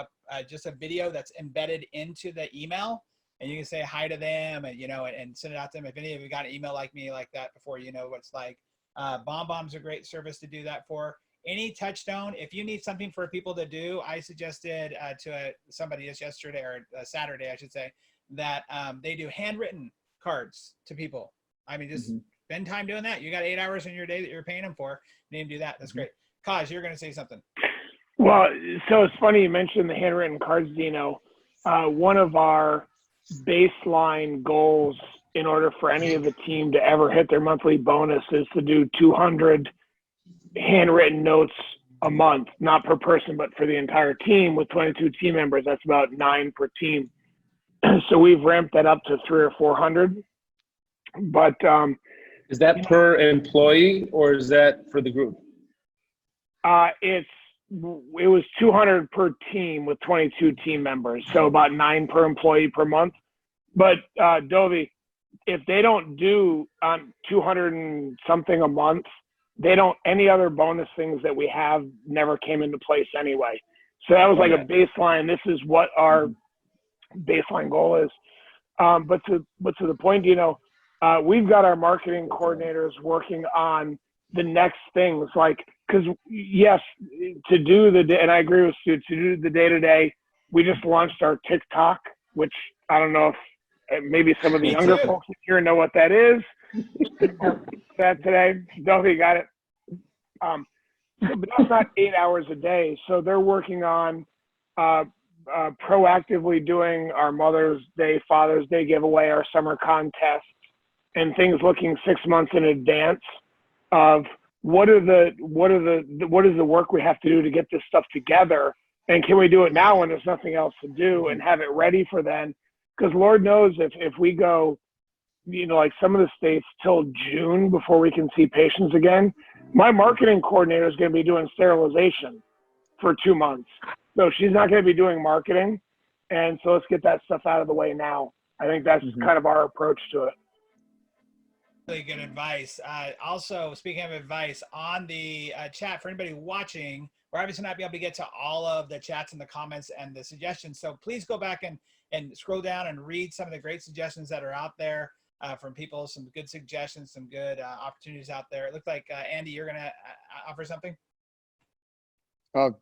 just a video that's embedded into the email, and you can say hi to them, and and send it out to them. If any of you got an email like me like that before, you know what it's like. BombBomb's a great service to do that for. Any touchstone, if you need something for people to do, I suggested to somebody just yesterday, or Saturday, I should say, that they do handwritten cards to people. I mean, just spend time doing that. You got 8 hours in your day that you're paying them for. You need to do that. That's great. Kohrs, you're going to say something. Well, so it's funny you mentioned the handwritten cards, Dino. One of our baseline goals in order for any of the team to ever hit their monthly bonus is to do 200 handwritten notes a month, not per person, but for the entire team. With 22 team members, that's about 9 per team. So we've ramped that up to 300 or 400. But is that per employee, or is that for the group? It was 200 per team with 22 team members, so about 9 per employee per month. But Dovi, if they don't do 200 and something a month, they don't, any other bonus things that we have never came into place anyway. So that was like a baseline. This is what our baseline goal is. But to the point, we've got our marketing coordinators working on the next things, like, because yes, to do and I agree with Stu, to do the day-to-day, we just launched our TikTok, which I don't know if maybe some of the younger folks here know what that is. That today, Dovi got it. But that's not 8 hours a day. So they're working on proactively doing our Mother's Day, Father's Day giveaway, our summer contests, and things looking 6 months in advance of what is the work we have to do to get this stuff together, and can we do it now when there's nothing else to do, and have it ready for then. Because Lord knows if we go, like some of the states, till June before we can see patients again, my marketing coordinator is going to be doing sterilization for 2 months. So she's not going to be doing marketing. And so let's get that stuff out of the way now. I think that's kind of our approach to it. Really good advice. Also, speaking of advice, on the chat, for anybody watching, we're obviously not be able to get to all of the chats and the comments and the suggestions. So please go back and scroll down and read some of the great suggestions that are out there from people, some good suggestions, some good opportunities out there. It looks like, Andy, you're going to offer something?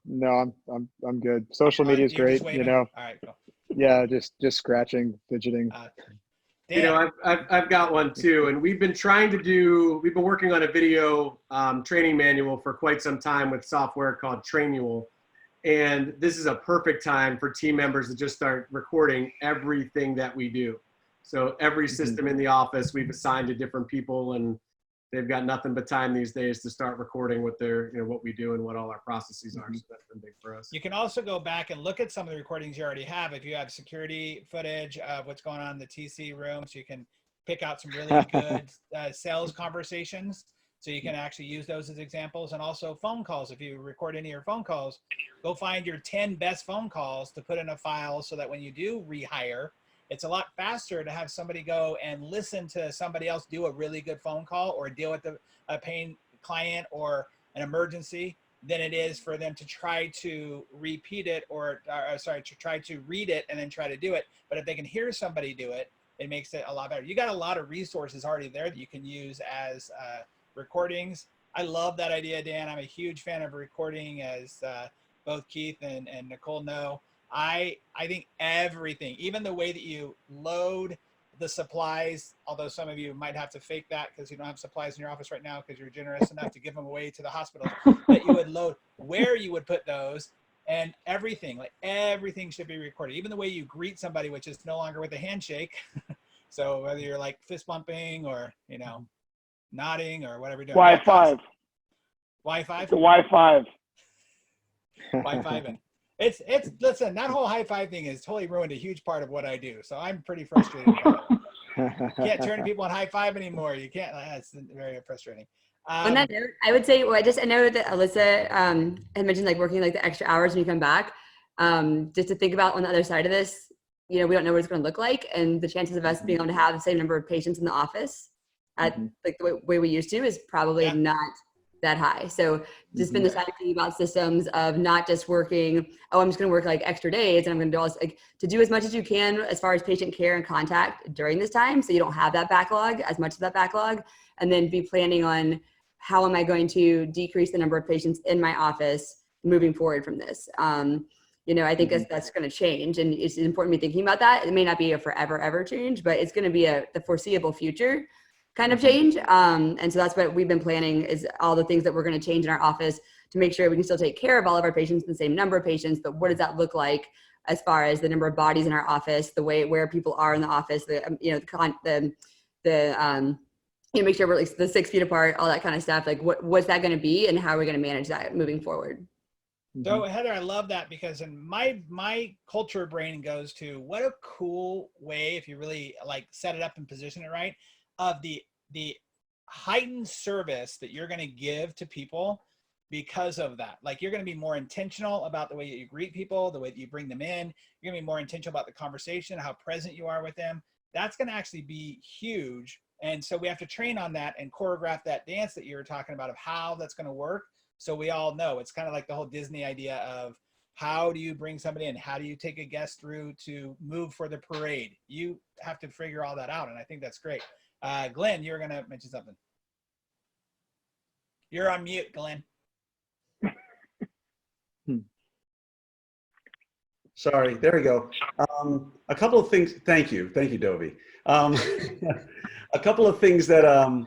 No, I'm good. Social media is great, All right, cool. Yeah, just scratching, fidgeting. I've got one too, and we've been working on a video training manual for quite some time with software called Trainual, and this is a perfect time for team members to just start recording everything that we do. So every system in the office we've assigned to different people, and they've got nothing but time these days to start recording what what we do and what all our processes are. So that's been big for us. You can also go back and look at some of the recordings you already have. If you have security footage of what's going on in the TC room, so you can pick out some really good sales conversations. So you can actually use those as examples. And also phone calls. If you record any of your phone calls, go find your 10 best phone calls to put in a file, so that when you do rehire, it's a lot faster to have somebody go and listen to somebody else do a really good phone call or deal with a paying client or an emergency than it is for them to try to repeat it to try to read it and then try to do it. But if they can hear somebody do it, it makes it a lot better. You got a lot of resources already there that you can use as recordings. I love that idea, Dan. I'm a huge fan of recording, as both Keith and Nicole know. I think everything, even the way that you load the supplies, although some of you might have to fake that because you don't have supplies in your office right now because you're generous enough to give them away to the hospitals, that you would load where you would put those, and everything, like everything should be recorded. Even the way you greet somebody, which is no longer with a handshake. So whether you're like fist bumping or, you know, nodding or whatever you're doing. Y5. Y5? It's a Y5. Y5. It's listen, that whole high five thing has totally ruined a huge part of what I do. So I'm pretty frustrated about it. You can't turn to people on high five anymore. You can't. That's very frustrating. On that note, I would say, well, I know that Alyssa had mentioned like working like the extra hours when you come back. Just to think about on the other side of this, you know, we don't know what it's going to look like, and the chances of us being able to have the same number of patients in the office at like the way we used to is probably not that high. So just been deciding about systems of not just working, oh, I'm just going to work like extra days and I'm going to do all this, like to do as much as you can as far as patient care and contact during this time, so you don't have that backlog, as much of that backlog, and then be planning on how am I going to decrease the number of patients in my office moving forward from this. You know, I think that's going to change, and it's important to be thinking about that. It may not be a forever ever change, but it's going to be the foreseeable future kind of change. And so that's what we've been planning, is all the things that we're going to change in our office to make sure we can still take care of all of our patients, the same number of patients, but what does that look like as far as the number of bodies in our office, the way where people are in the office, make sure we're at least the 6 feet apart, all that kind of stuff. Like what's that going to be, and how are we going to manage that moving forward? So Heather, I love that, because in my culture brain goes to what a cool way, if you really like set it up and position it right, of the heightened service that you're going to give to people because of that. Like you're going to be more intentional about the way that you greet people, the way that you bring them in. You're going to be more intentional about the conversation, how present you are with them. That's going to actually be huge. And so we have to train on that and choreograph that dance that you were talking about of how that's going to work. So we all know it's kind of like the whole Disney idea of how do you bring somebody in? How do you take a guest through to move for the parade? You have to figure all that out. And I think that's great. Glenn, you were going to mention something. You're on mute, Glenn. Sorry, there we go. A couple of things. Thank you, Dovi. A couple of things that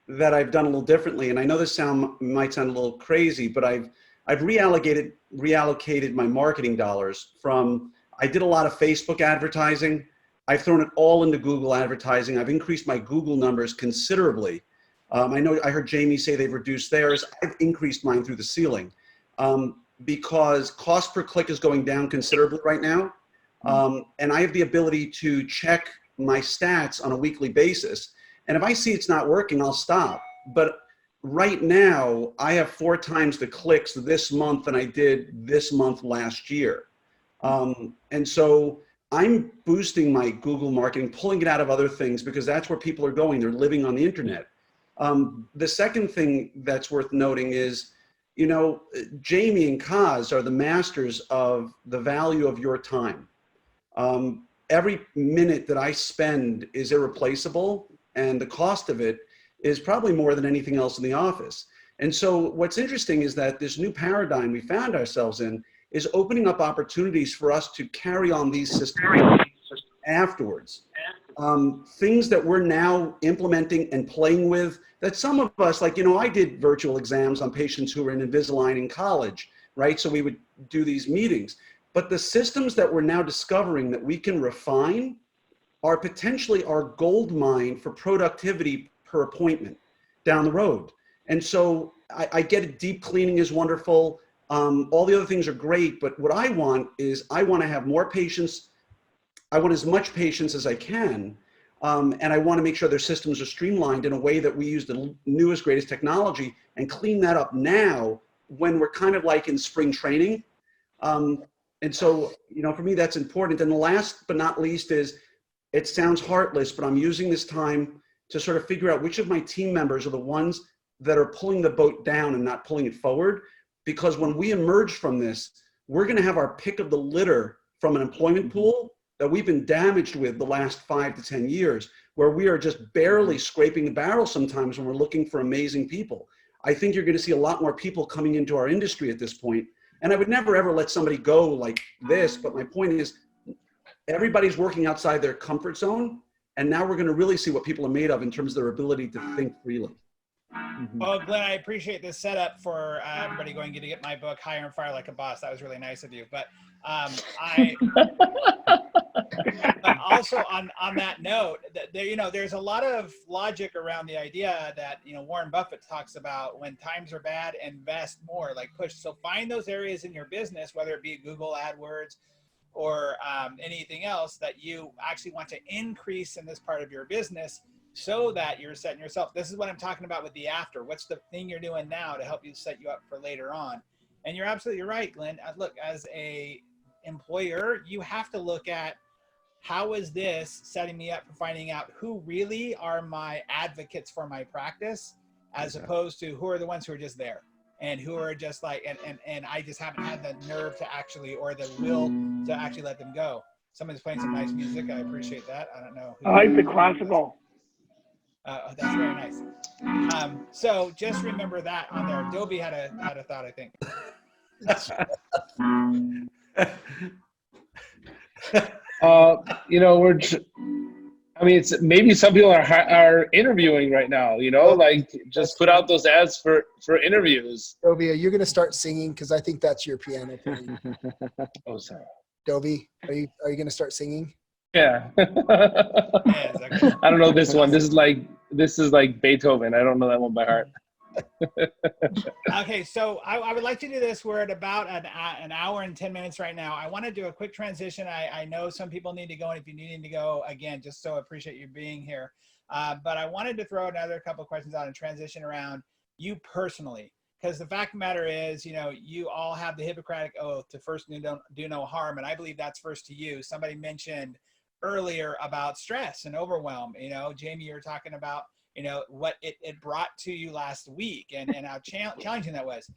that I've done a little differently, and I know this might sound a little crazy, but I've reallocated my marketing dollars from. I did a lot of Facebook advertising. I've thrown it all into Google advertising. I've increased my Google numbers considerably. I heard Jamie say they've reduced theirs. I've increased mine through the ceiling because cost per click is going down considerably right now. And I have the ability to check my stats on a weekly basis. And if I see it's not working, I'll stop. But right now, I have 4 times the clicks this month than I did this month last year. And so I'm boosting my Google marketing, pulling it out of other things because that's where people are going. They're living on the internet. The second thing that's worth noting is, you know, Jamie and Koz are the masters of the value of your time. Every minute that I spend is irreplaceable, and the cost of it is probably more than anything else in the office. And so what's interesting is that this new paradigm we found ourselves in is opening up opportunities for us to carry on these systems afterwards. Things that we're now implementing and playing with that some of us, like, you know, I did virtual exams on patients who were in Invisalign in college, right? So we would do these meetings. But the systems that we're now discovering that we can refine are potentially our gold mine for productivity per appointment down the road. And so I get it, deep cleaning is wonderful. All the other things are great, but what I want is I want to have more patients. I want as much patients as I can. And I want to make sure their systems are streamlined in a way that we use the newest, greatest technology and clean that up now when we're kind of like in spring training. And so, you know, for me, that's important. And the last but not least is, it sounds heartless, but I'm using this time to sort of figure out which of my team members are the ones that are pulling the boat down and not pulling it forward. Because when we emerge from this, we're going to have our pick of the litter from an employment pool that we've been damaged with the last 5 to 10 years, where we are just barely scraping the barrel sometimes when we're looking for amazing people. I think you're going to see a lot more people coming into our industry at this point. And I would never, ever let somebody go like this. But my point is, everybody's working outside their comfort zone. And now we're going to really see what people are made of in terms of their ability to think freely. Well, Glenn, I appreciate this setup for everybody going to get my book, Hire and Fire Like a Boss. That was really nice of you. But but also on that note, there's a lot of logic around the idea that, Warren Buffett talks about when times are bad, invest more, like push. So find those areas in your business, whether it be Google AdWords or anything else that you actually want to increase in this part of your business, so that you're setting yourself. This is what I'm talking about with the after. What's the thing you're doing now to help you set you up for later on? And you're absolutely right, Glenn. Look, as a employer, you have to look at, how is this setting me up for finding out who really are my advocates for my practice, as opposed to who are the ones who are just there and who are just like, and I just haven't had the nerve to actually, or the will to actually let them go. Somebody's playing some nice music. I appreciate that. I don't know. I like the classical. That's very nice. So just remember that on there. Dovi had a thought, I think. It's maybe some people are interviewing right now, like just put out those ads for interviews. Dovi, you're going to start singing, because I think that's your piano playing. Oh, sorry. Dovi, are you going to start singing? Yeah. I don't know this one. This is like Beethoven. I don't know that one by heart. Okay, so I would like to do this. We're at about an hour and 10 minutes right now. I want to do a quick transition. I know some people need to go, and if you need to go, again, just so appreciate you being here. But I wanted to throw another couple of questions out and transition around you personally, because the fact of the matter is, you all have the Hippocratic Oath to first do no harm, and I believe that's first to you. Somebody mentioned earlier about stress and overwhelm. Jamie, you were talking about what it brought to you last week, and how challenging that was.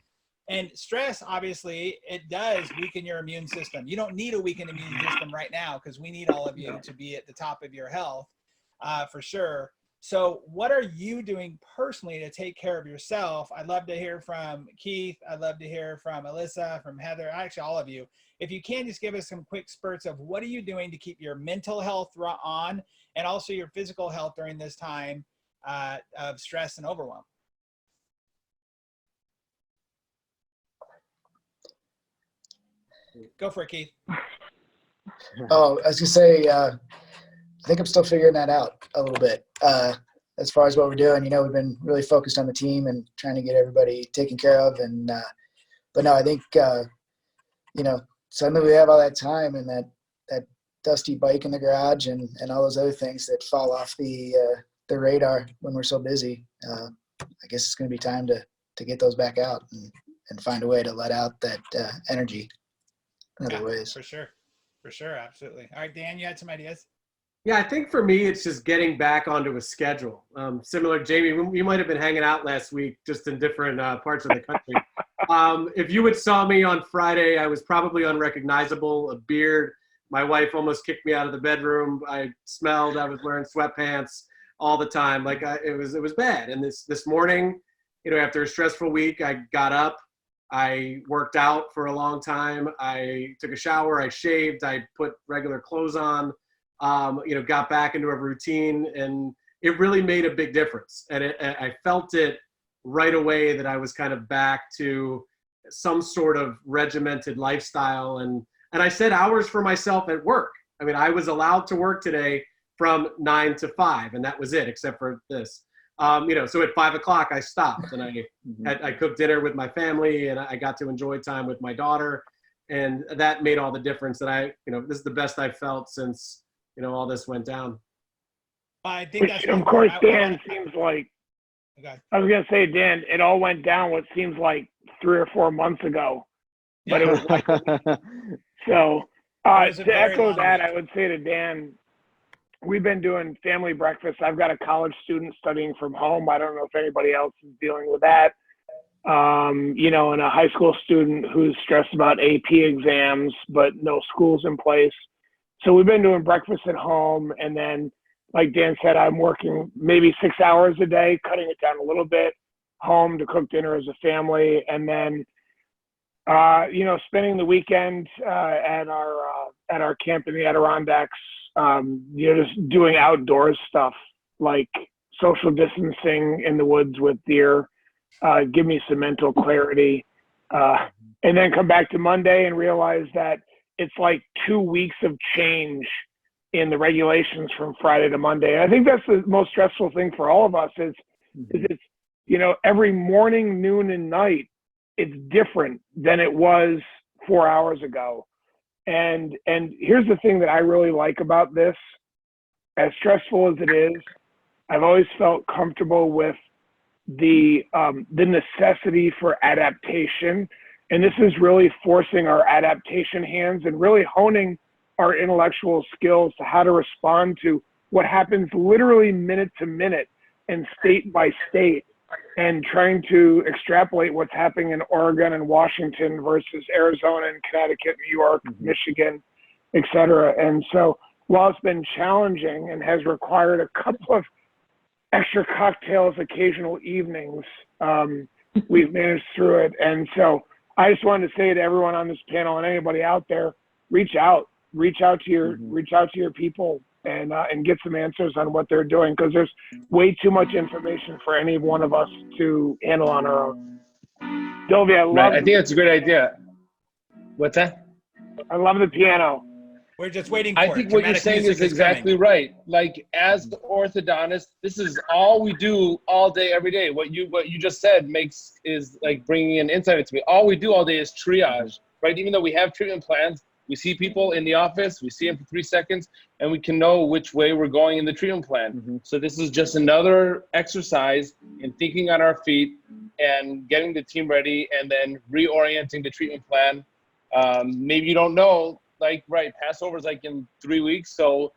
And stress, obviously, it does weaken your immune system. You don't need a weakened immune system right now, because we need all of you to be at the top of your health, for sure. So what are you doing personally to take care of yourself? I'd love to hear from Keith. I'd love to hear from Alyssa, from Heather, actually all of you. If you can, just give us some quick spurts of what are you doing to keep your mental health on, and also your physical health during this time of stress and overwhelm. Go for it, Keith. Oh, I was gonna say, I think I'm still figuring that out a little bit. As far as what we're doing, we've been really focused on the team and trying to get everybody taken care of. And but no, I think suddenly we have all that time and that dusty bike in the garage and all those other things that fall off the radar when we're so busy. I guess it's going to be time to get those back out and find a way to let out that energy in other ways. For sure, absolutely. All right, Dan, you had some ideas? Yeah, I think for me, it's just getting back onto a schedule. Similar, Jamie, you might have been hanging out last week, just in different parts of the country. If you had saw me on Friday, I was probably unrecognizable, a beard. My wife almost kicked me out of the bedroom. I smelled, I was wearing sweatpants all the time. It was bad. And this morning, after a stressful week, I got up, I worked out for a long time. I took a shower, I shaved, I put regular clothes on, got back into a routine, and it really made a big difference. And I felt it right away that I was kind of back to some sort of regimented lifestyle. And I set hours for myself at work. I mean, I was allowed to work today from 9 to 5, and that was it, except for this. So at 5 o'clock I stopped, and I cooked dinner with my family, and I got to enjoy time with my daughter, and that made all the difference. And this is the best I've felt since all this went down. I think that's of course, Dan seems like. I was gonna say, Dan, it all went down what seems like 3 or 4 months ago, but it was like so. To echo that, I would say to Dan, we've been doing family breakfast. I've got a college student studying from home. I don't know if anybody else is dealing with that. And a high school student who's stressed about AP exams, but no school's in place. So we've been doing breakfast at home. And then, like Dan said, I'm working maybe 6 hours a day, cutting it down a little bit. home to cook dinner as a family, and then spending the weekend at our camp in the Adirondacks, just doing outdoors stuff like social distancing in the woods with deer, give me some mental clarity, and then come back to Monday and realize that it's like 2 weeks of change in the regulations from Friday to Monday. And I think that's the most stressful thing for all of us is it's, every morning, noon, and night, it's different than it was 4 hours ago. And here's the thing that I really like about this, as stressful as it is, I've always felt comfortable with the necessity for adaptation. And this is really forcing our adaptation hands and really honing our intellectual skills to how to respond to what happens literally minute to minute and state by state, and trying to extrapolate what's happening in Oregon and Washington versus Arizona and Connecticut, New York, Michigan, et cetera. And so while it's been challenging and has required a couple of extra cocktails occasional evenings, we've managed through it. And so I just wanted to say to everyone on this panel and anybody out there, reach out to your people and get some answers on what they're doing, because there's way too much information for any one of us to handle on our own. Dovi, I think that's a great idea. What's that? I love the piano. We're just waiting for I think what you're saying is exactly right. Like, as orthodontists, this is all we do all day, every day. What you just said is like bringing an insight into me. All we do all day is triage, right? Even though we have treatment plans, we see people in the office, we see them for 3 seconds, and we can know which way we're going in the treatment plan. So this is just another exercise in thinking on our feet and getting the team ready, and then reorienting the treatment plan. Maybe you don't know, like, right, Passover's like in 3 weeks, so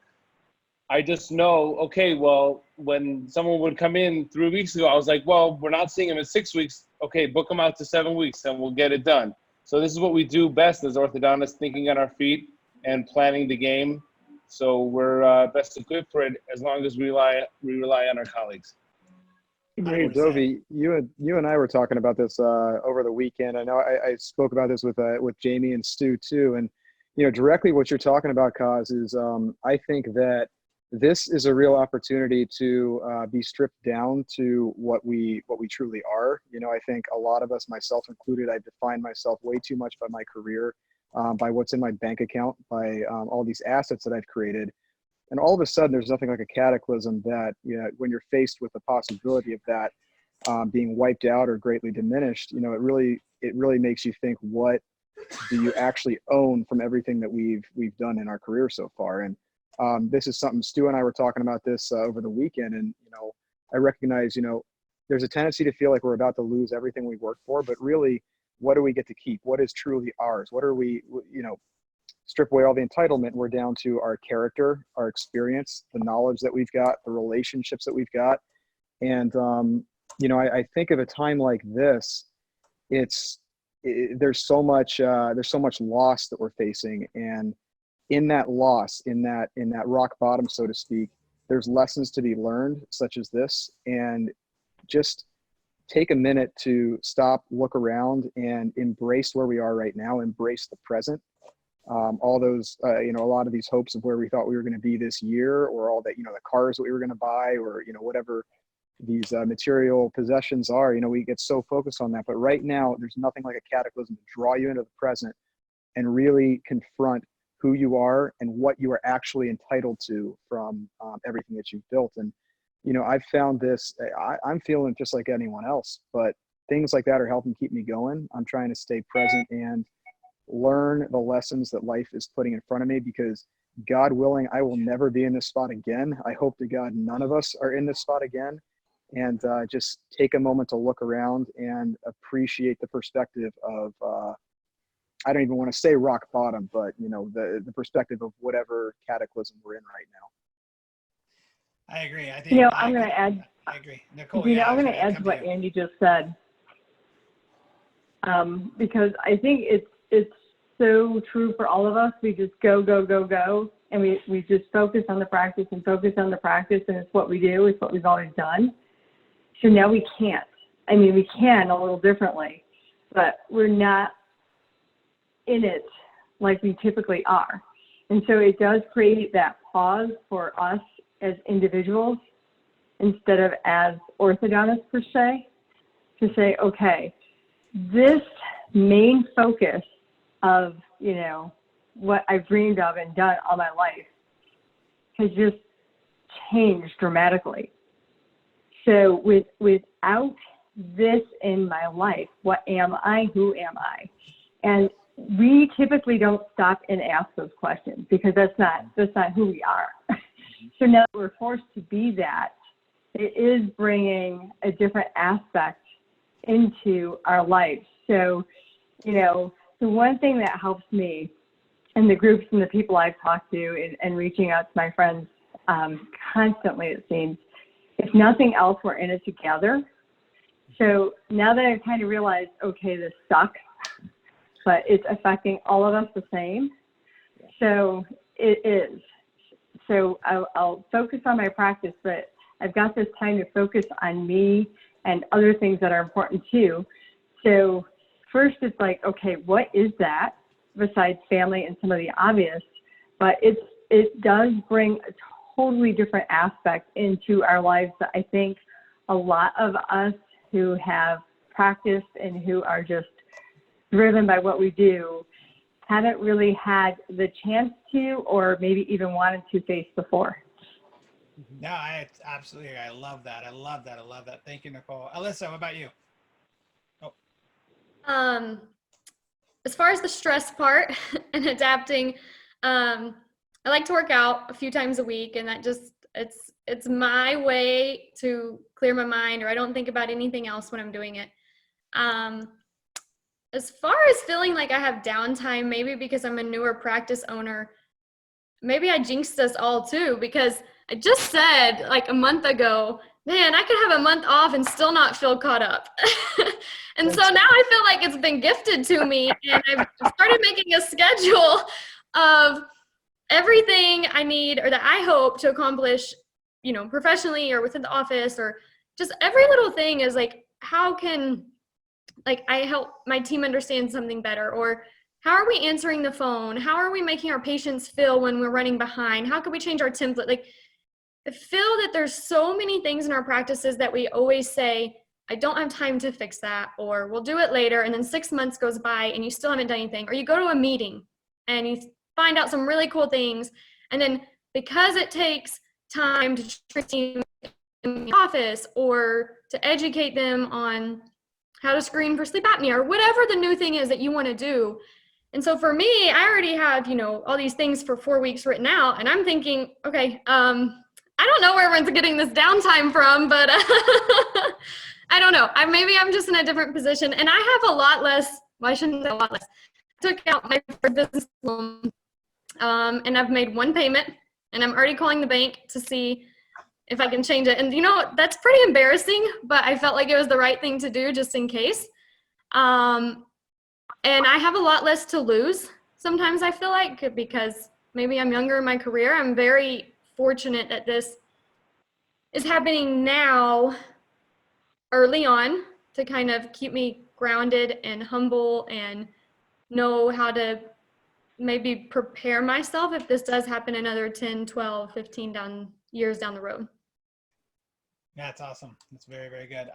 I just know, okay, well, when someone would come in 3 weeks ago, I was like, well, we're not seeing them in 6 weeks. Okay, book them out to 7 weeks and we'll get it done. So this is what we do best as orthodontists, thinking on our feet and planning the game. So we're best equipped for it as long as we rely on our colleagues. Well, Dovi, you and I were talking about this over the weekend. I know I spoke about this with Jamie and Stu too, and directly what you're talking about, Koz, is I think that this is a real opportunity to be stripped down to what we truly are. I think a lot of us, myself included, I define myself way too much by my career, by what's in my bank account, by all these assets that I've created. And all of a sudden, there's nothing like a cataclysm that, when you're faced with the possibility of that being wiped out or greatly diminished, it really makes you think, what do you actually own from everything that we've done in our career so far? And this is something Stu and I were talking about this over the weekend, and I recognize there's a tendency to feel like we're about to lose everything we worked for, but really, what do we get to keep? What is truly ours? What are we? Strip away all the entitlement. We're down to our character, our experience, the knowledge that we've got, the relationships that we've got, and I think of a time like this, there's so much loss that we're facing, and in that loss, in that rock bottom, so to speak, there's lessons to be learned, such as this, and just take a minute to stop, look around, and embrace where we are right now, embrace the present. All those, a lot of these hopes of where we thought we were going to be this year, or all that, the cars that we were going to buy, or, whatever these material possessions are, we get so focused on that. But right now, there's nothing like a cataclysm to draw you into the present and really confront who you are and what you are actually entitled to from everything that you've built. And, I've found this, I'm feeling just like anyone else, but things like that are helping keep me going. I'm trying to stay present and learn the lessons that life is putting in front of me, because God willing, I will never be in this spot again. I hope to God none of us are in this spot again. And just take a moment to look around and appreciate the perspective of, I don't even want to say rock bottom, but the perspective of whatever cataclysm we're in right now. I agree. I think I'm going to add. I agree, Nicole. I'm going to add to what Andy just said, because I think it's so true for all of us. We just go, and we just focus on the practice, and it's what we do. It's what we've always done. So now we can't. I mean, we can a little differently, but we're not in it like we typically are. And so it does create that pause for us as individuals instead of as orthodontists per se, to say, okay, this main focus of, you know, what I've dreamed of and done all my life has just changed dramatically. So without this in my life, what am I? Who am I? And we typically don't stop and ask those questions because that's not who we are. So now that we're forced to be that, it is bringing a different aspect into our life. So, you know, the one thing that helps me and the groups and the people I've talked to and reaching out to my friends constantly, it seems, if nothing else, we're in it together. So now that I've kind of realized, okay, this sucks, but it's affecting all of us the same. So it is. So I'll focus on my practice, but I've got this time to focus on me and other things that are important too. So first it's like, okay, what is that besides family and some of the obvious? But it does bring a totally different aspect into our lives that I think a lot of us who have practiced and who are just driven by what we do haven't really had the chance to, or maybe even wanted to face before. No, I love that. I love that. I love that. Thank you, Nicole. Alyssa, what about you? Oh. As far as the stress part and adapting, I like to work out a few times a week, and that just, it's my way to clear my mind, or I don't think about anything else when I'm doing it. As far as feeling like I have downtime, maybe because I'm a newer practice owner, maybe I jinxed us all too, because I just said like a month ago, man, I could have a month off and still not feel caught up. And so now I feel like it's been gifted to me, and I've started making a schedule of everything I need, or that I hope to accomplish, you know, professionally or within the office, or just every little thing is like, how can like I help my team understand something better, or how are we answering the phone? How are we making our patients feel when we're running behind? How can we change our template? Like, I feel that there's so many things in our practices that we always say, I don't have time to fix that, or we'll do it later. And then 6 months goes by and you still haven't done anything, or you go to a meeting and you find out some really cool things. And then because it takes time to train in the office or to educate them on how to screen for sleep apnea or whatever the new thing is that you want to do. And so for me, I already have, you know, all these things for 4 weeks written out, and I'm thinking, okay, I don't know where everyone's getting this downtime from, but I don't know. Maybe I'm just in a different position, and I have a lot less, well, I shouldn't say a lot less. I took out my business loan, and I've made one payment, and I'm already calling the bank to see if I can change it. And you know, that's pretty embarrassing, but I felt like it was the right thing to do just in case. And I have a lot less to lose sometimes, I feel like, because maybe I'm younger in my career. I'm very fortunate that this is happening now early on to kind of keep me grounded and humble and know how to maybe prepare myself if this does happen another 10, 12, 15 years down the road. That's awesome. That's very, very good.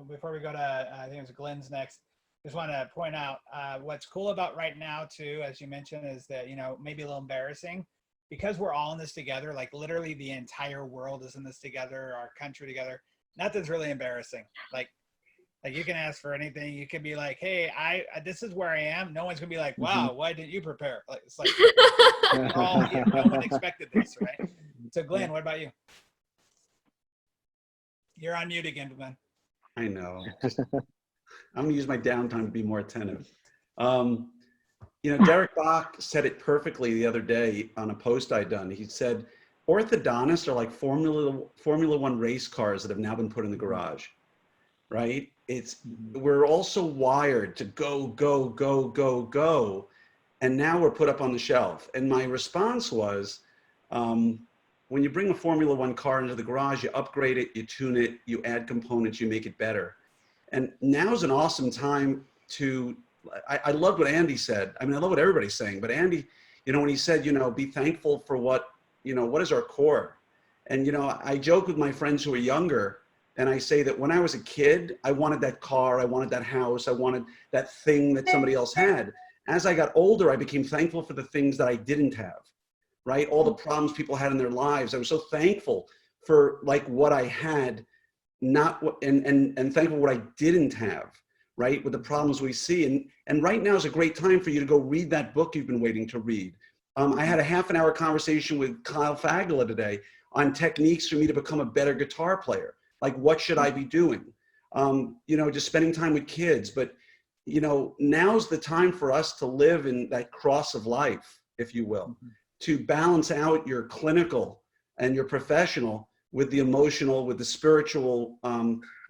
Before we go to, I think it's Glenn's next, just want to point out what's cool about right now too, as you mentioned, is that, you know, maybe a little embarrassing because we're all in this together, like literally the entire world is in this together, our country together. Nothing's really embarrassing. Like you can ask for anything. You can be like, hey, this is where I am. No one's gonna be like, wow, why didn't you prepare? Like, it's like, we're all here. No one expected this, right? So Glenn, what about you? You're on mute again, Glenn. I know. I'm gonna use my downtime to be more attentive. You know, Derek Bach said it perfectly the other day on a post I'd done. He said, orthodontists are like Formula One race cars that have now been put in the garage, right? We're also wired to go, go, go, go, go. And now we're put up on the shelf. And my response was, when you bring a Formula One car into the garage, you upgrade it, you tune it, you add components, you make it better. And now's an awesome time to, I love what Andy said. I mean, I love what everybody's saying, but Andy, you know, when he said, you know, be thankful for what, you know, what is our core? And, you know, I joke with my friends who are younger, and I say that when I was a kid, I wanted that car, I wanted that house, I wanted that thing that somebody else had. As I got older, I became thankful for the things that I didn't have, right? All the problems people had in their lives. I was so thankful for like what I had, not what, and thankful for what I didn't have, right? With the problems we see. And right now is a great time for you to go read that book you've been waiting to read. I had a half-an-hour conversation with Kyle Fagala today on techniques for me to become a better guitar player. Like, what should I be doing? You know, just spending time with kids. But, you know, now's the time for us to live in that cross of life, if you will, to balance out your clinical and your professional with the emotional, with the spiritual,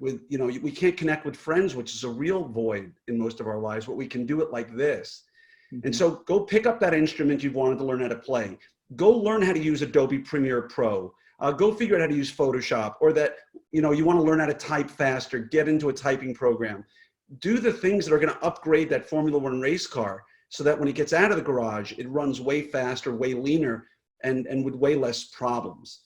with, you know, we can't connect with friends, which is a real void in most of our lives, but we can do it like this. And so go pick up that instrument you've wanted to learn how to play. Go learn how to use Adobe Premiere Pro. Go figure out how to use Photoshop, or that, you know, you want to learn how to type faster, get into a typing program. Do the things that are going to upgrade that Formula One race car so that when it gets out of the garage, it runs way faster, way leaner, and with way less problems.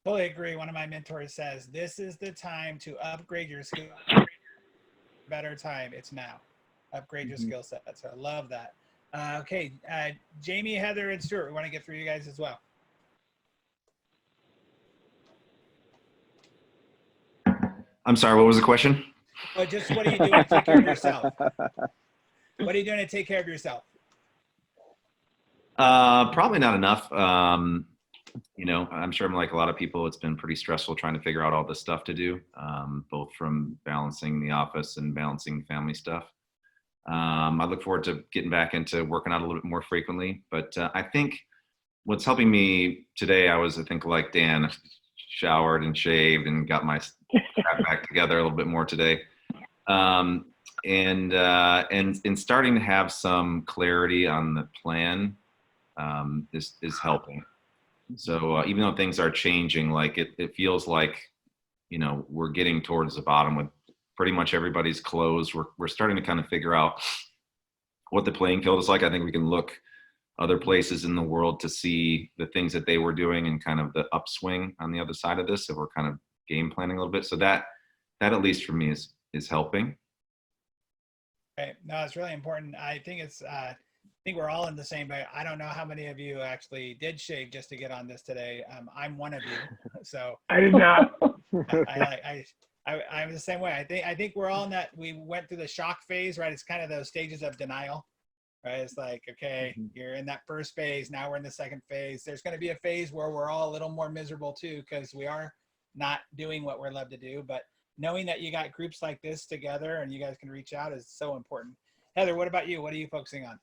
Totally agree. One of my mentors says, this is the time to upgrade your skill. Better time. It's now. Upgrade your skill set. So I love that. Okay. Jamie, Heather, and Stuart, we want to get through you guys as well. I'm sorry, what was the question? Well, just what are you doing to take care of yourself? What are you doing to take care of yourself? Probably not enough. You know, I'm sure I'm like a lot of people, it's been pretty stressful trying to figure out all this stuff to do, both from balancing the office and balancing family stuff. I look forward to getting back into working out a little bit more frequently, but I think what's helping me today, I think like Dan, showered and shaved and got my crap back together a little bit more today. And starting to have some clarity on the plan is helping. So even though things are changing, like it feels like, you know, we're getting towards the bottom with pretty much everybody's closed. We're starting to kind of figure out what the playing field is like. I think we can look other places in the world to see the things that they were doing and kind of the upswing on the other side of this. So we're kind of game planning a little bit. So that at least for me is helping. Right. No, it's really important. I think I think we're all in the same boat. I don't know how many of you actually did shave just to get on this today. I'm one of you. So I did not. I'm the same way. I think we're all in that. We went through the shock phase, right? It's kind of those stages of denial, right? It's like, okay, you're in that first phase. Now we're in the second phase. There's going to be a phase where we're all a little more miserable too, because we are not doing what we're loved to do. But knowing that you got groups like this together and you guys can reach out is so important. Heather, what about you? What are you focusing on?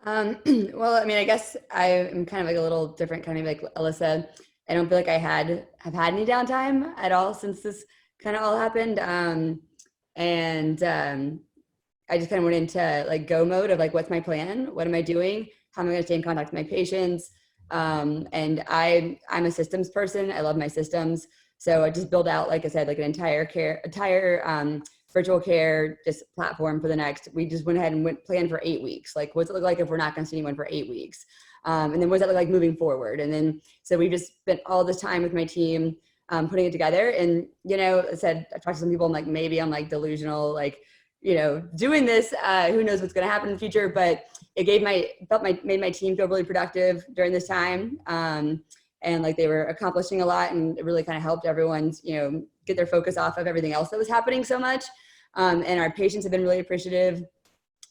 Well, I mean, I guess I'm kind of like a little different, kind of like Alyssa. I don't feel like I have had any downtime at all since this kind of all happened. I just kind of went into like go mode of like, what's my plan? What am I doing? How am I going to stay in contact with my patients? And I'm a systems person. I love my systems. So I just built out, like I said, like an entire virtual care just platform for the next. We just went ahead and planned for 8 weeks. Like, what's it look like if we're not going to see anyone for 8 weeks? And then what does that look like moving forward? And then, so we just spent all this time with my team putting it together. And, you know, I said, I talked to some people, I'm like, maybe I'm like delusional, like, you know, doing this, who knows what's going to happen in the future, but it made my team feel really productive during this time. And like they were accomplishing a lot, and it really kind of helped everyone, you know, get their focus off of everything else that was happening so much. And our patients have been really appreciative.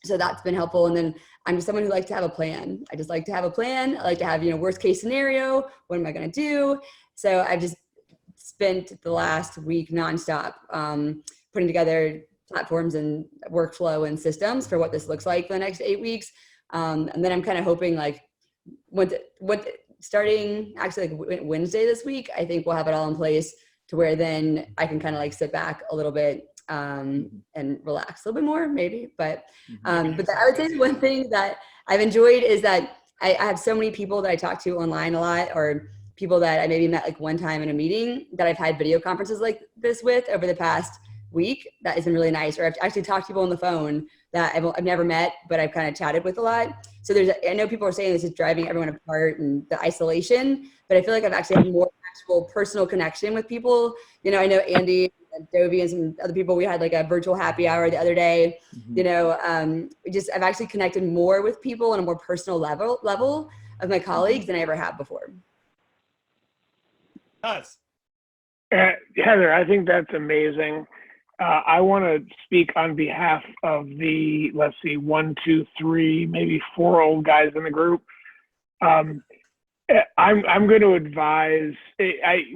So that's been helpful. And then I'm just someone who likes to have a plan. I just like to have a plan. I like to have, you know, worst case scenario. What am I going to do? So I've just spent the last week nonstop putting together platforms and workflow and systems for what this looks like for the next 8 weeks. And then I'm kind of hoping like starting actually like Wednesday this week, I think we'll have it all in place to where then I can kind of like sit back a little bit and relax a little bit more maybe. But I would say one thing that I've enjoyed is that I have so many people that I talk to online a lot, or people that I maybe met like one time in a meeting that I've had video conferences like this with over the past week. That has been really nice. Or I've actually talked to people on the phone that I've never met, but I've kind of chatted with a lot. So I know people are saying this is driving everyone apart and the isolation, but I feel like I've actually had more actual personal connection with people. You know, I know Andy and Dovi and some other people, we had like a virtual happy hour the other day. You know, I've actually connected more with people on a more personal level of my colleagues than I ever have before. Heather, I think that's amazing. I want to speak on behalf of the, let's see, 1, 2, 3, maybe 4 old guys in the group. I'm going to advise.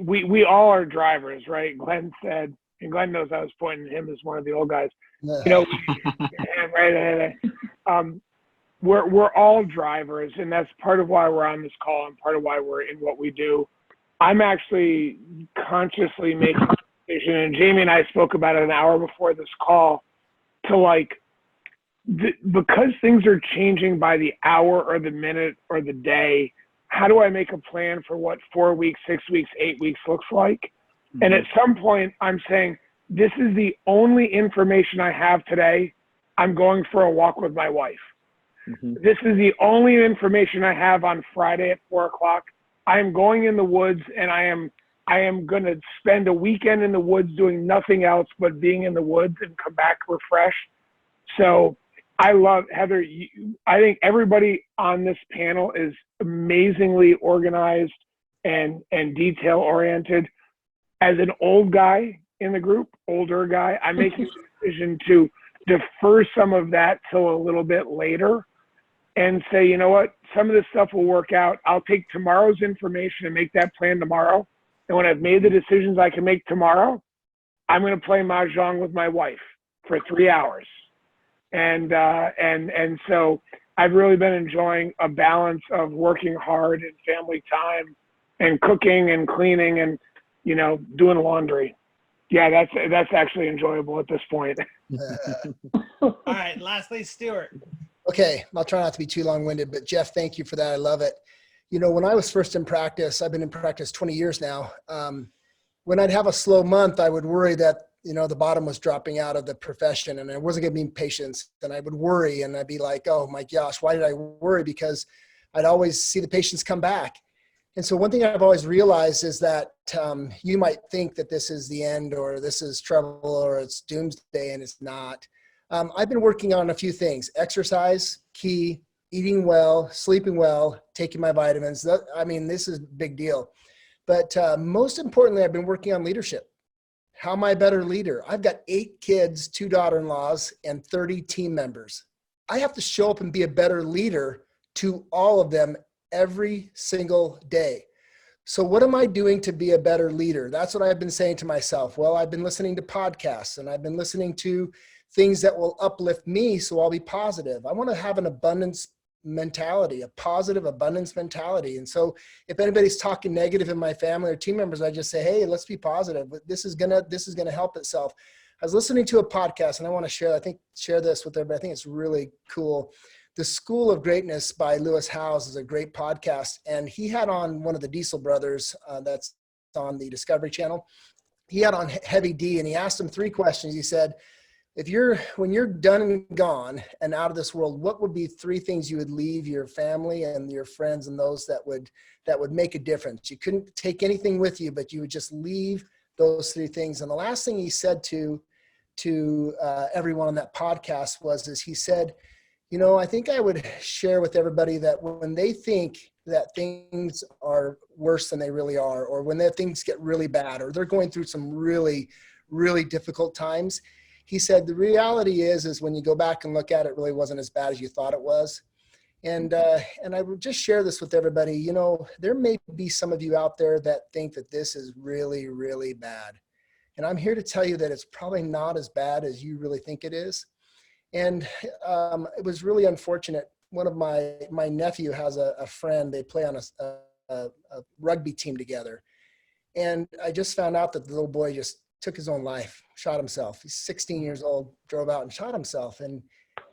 We all are drivers, right? Glenn said, and Glenn knows I was pointing to him as one of the old guys. You know, right? We're all drivers, and that's part of why we're on this call and part of why we're in what we do. I'm actually consciously making a decision, and Jamie and I spoke about it an hour before this call, to because things are changing by the hour or the minute or the day, how do I make a plan for what 4 weeks, 6 weeks, 8 weeks looks like? Mm-hmm. And at some point I'm saying, this is the only information I have today. I'm going for a walk with my wife. Mm-hmm. This is the only information I have on Friday at 4 o'clock. I am going in the woods, and I am going to spend a weekend in the woods doing nothing else but being in the woods and come back refreshed. So I love, Heather, I think everybody on this panel is amazingly organized and detail oriented. As an old guy in the group, older guy, I'm making the decision to defer some of that till a little bit later and say, you know what, some of this stuff will work out. I'll take tomorrow's information and make that plan tomorrow. And when I've made the decisions I can make tomorrow, I'm going to play mahjong with my wife for 3 hours. And so I've really been enjoying a balance of working hard and family time and cooking and cleaning and, you know, doing laundry. Yeah, that's actually enjoyable at this point. All right, lastly, Stuart. Okay, I'll try not to be too long-winded, but Jeff, thank you for that. I love it. You know, when I was first in practice, I've been in practice 20 years now. When I'd have a slow month, I would worry that, you know, the bottom was dropping out of the profession and I wasn't going to be patients. And I would worry and I'd be like, oh my gosh, why did I worry? Because I'd always see the patients come back. And so one thing I've always realized is that you might think that this is the end or this is trouble or it's doomsday, and it's not. I've been working on a few things: exercise, key, eating well, sleeping well, taking my vitamins. This is a big deal. But most importantly, I've been working on leadership. How am I a better leader? I've got 8 kids, 2 daughter-in-laws, and 30 team members. I have to show up and be a better leader to all of them every single day. So what am I doing to be a better leader? That's what I've been saying to myself. Well, I've been listening to podcasts and I've been listening to things that will uplift me so I'll be positive. I want to have an abundance mentality, a positive abundance mentality. And so if anybody's talking negative in my family or team members, I just say, hey, let's be positive. This is gonna help itself. I was listening to a podcast and I want to share this with everybody. I think it's really cool. The School of Greatness by Lewis Howes is a great podcast. And he had on one of the Diesel brothers that's on the Discovery Channel. He had on Heavy D and he asked him 3 questions. He said, when you're done and gone and out of this world, what would be 3 things you would leave your family and your friends and those that would make a difference? You couldn't take anything with you, but you would just leave those 3 things. And the last thing he said to everyone on that podcast is he said, you know, I think I would share with everybody that when they think that things are worse than they really are, or when their things get really bad, or they're going through some really, really difficult times, he said, the reality is when you go back and look at it, it really wasn't as bad as you thought it was. And I would just share this with everybody. You know, there may be some of you out there that think that this is really, really bad. And I'm here to tell you that it's probably not as bad as you really think it is. And it was really unfortunate. One of my nephew has a friend, they play on a rugby team together. And I just found out that the little boy just took his own life, shot himself. He's 16 years old, drove out and shot himself. And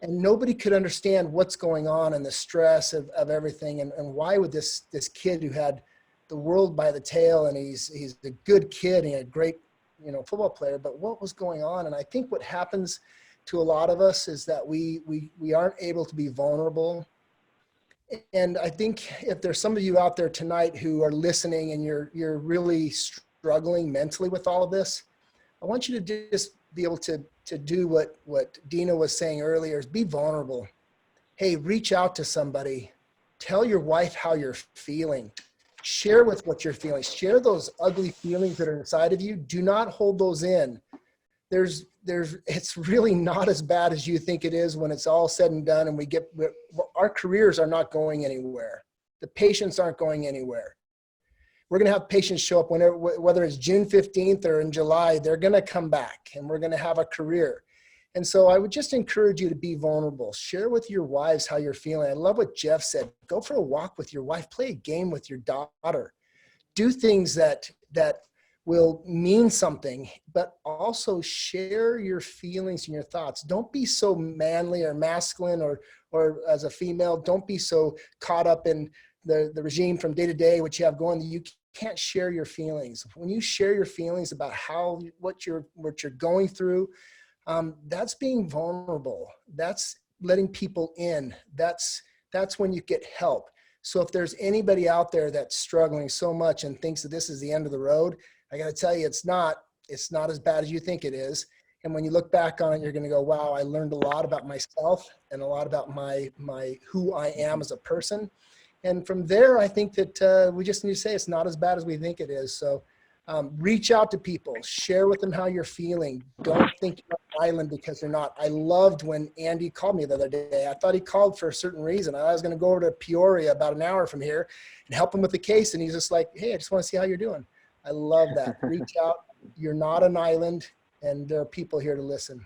and nobody could understand what's going on and the stress of everything. And why would this kid who had the world by the tail, and he's a good kid and a great, football player, but what was going on? And I think what happens to a lot of us is that we aren't able to be vulnerable. And I think if there's some of you out there tonight who are listening and you're really struggling mentally with all of this, I want you to just be able to do what Dino was saying earlier, is be vulnerable. Hey, reach out to somebody. Tell your wife how you're feeling. Share with what you're feeling. Share those ugly feelings that are inside of you. Do not hold those in. It's really not as bad as you think it is when it's all said and done, and our careers are not going anywhere. The patients aren't going anywhere. We're going to have patients show up whether it's June 15th or in July, they're going to come back and we're going to have a career. And so I would just encourage you to be vulnerable. Share with your wives how you're feeling. I love what Jeff said. Go for a walk with your wife. Play a game with your daughter. Do things that will mean something, but also share your feelings and your thoughts. Don't be so manly or masculine, or as a female, don't be so caught up in the regime from day to day, what you have going. You can't share your feelings. When you share your feelings about what you're going through, that's being vulnerable. That's letting people in. That's when you get help. So if there's anybody out there that's struggling so much and thinks that this is the end of the road, I got to tell you, it's not as bad as you think it is. And when you look back on it, you're going to go, wow, I learned a lot about myself and a lot about my who I am as a person. And from there, I think that we just need to say it's not as bad as we think it is. So reach out to people, share with them how you're feeling. Don't think you're on an island because you're not. I loved when Andy called me the other day. I thought he called for a certain reason. I was going to go over to Peoria about an hour from here and help him with the case. And he's just like, hey, I just want to see how you're doing. I love that. Reach out. You're not an island, and there are people here to listen.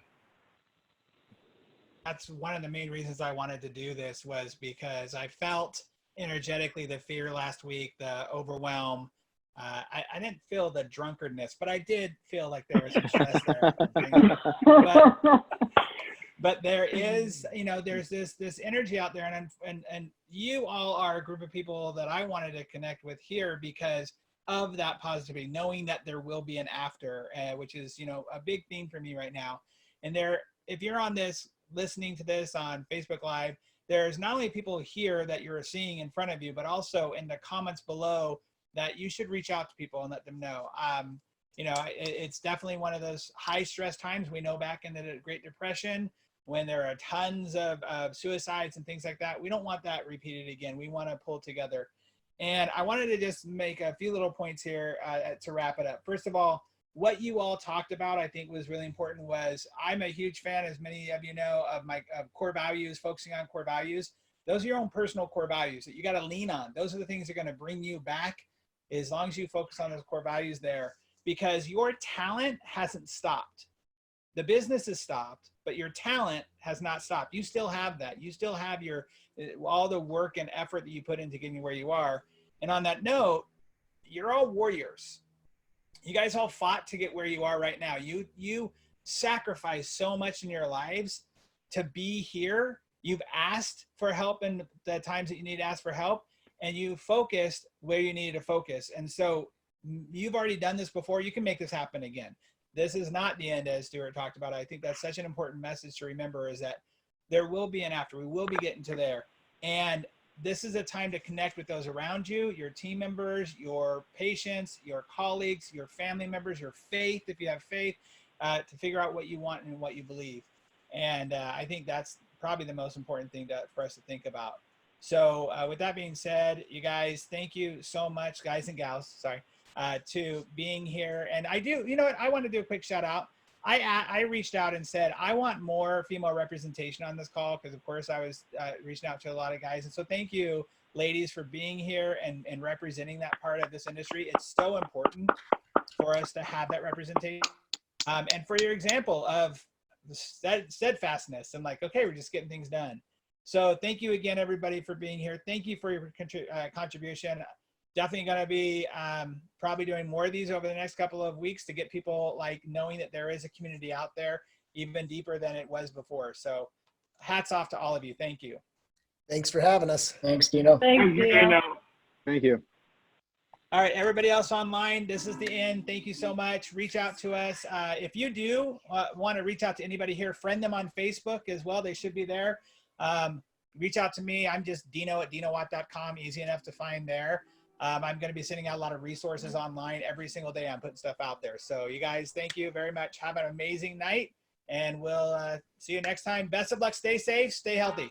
That's one of the main reasons I wanted to do this, was because I felt energetically the fear last week, the overwhelm. I didn't feel the drunkardness, but I did feel like there was some stress there. But there is, there's this energy out there, and you all are a group of people that I wanted to connect with here because of that positivity, knowing that there will be an after, which is, a big theme for me right now. And if you're on this, listening to this on Facebook Live, there's not only people here that you're seeing in front of you, but also in the comments below that you should reach out to people and let them know. It's definitely one of those high stress times. We know back in the Great Depression, when there are tons of suicides and things like that, we don't want that repeated again. We want to pull together. And I wanted to just make a few little points here to wrap it up. First of all, what you all talked about, I think was really important, was I'm a huge fan, as many of you know, of core values, focusing on core values. Those are your own personal core values that you got to lean on. Those are the things that are going to bring you back as long as you focus on those core values there, because your talent hasn't stopped. The business has stopped, but your talent has not stopped. You still have that. You still have all the work and effort that you put into getting where you are. And on that note, you're all warriors. You guys all fought to get where you are right now. You sacrificed so much in your lives to be here. You've asked for help in the times that you need to ask for help, and you focused where you needed to focus. And so you've already done this before. You can make this happen again. This is not the end, as Stuart talked about. I think that's such an important message to remember, is that there will be an after. We will be getting to there. And this is a time to connect with those around you, your team members, your patients, your colleagues, your family members, your faith, if you have faith, to figure out what you want and what you believe. And I think that's probably the most important thing for us to think about. So with that being said, you guys, thank you so much, guys and gals, sorry, to being here. And I do, I want to do a quick shout out. I reached out and said, I want more female representation on this call, because of course I was reaching out to a lot of guys. And so thank you, ladies, for being here and representing that part of this industry. It's so important for us to have that representation. And for your example of steadfastness and like, okay, we're just getting things done. So thank you again, everybody, for being here. Thank you for your contribution. Definitely going to be probably doing more of these over the next couple of weeks to get people like knowing that there is a community out there even deeper than it was before. So hats off to all of you. Thank you. Thanks for having us. Thanks, Dino. Thanks, Dino. Thank you. All right, everybody else online, this is the end. Thank you so much. Reach out to us. If you do want to reach out to anybody here, friend them on Facebook as well. They should be there. Reach out to me. I'm just Dino at dinowatt.com. Easy enough to find there. I'm going to be sending out a lot of resources online every single day. I'm putting stuff out there. So you guys, thank you very much. Have an amazing night, and we'll see you next time. Best of luck. Stay safe. Stay healthy.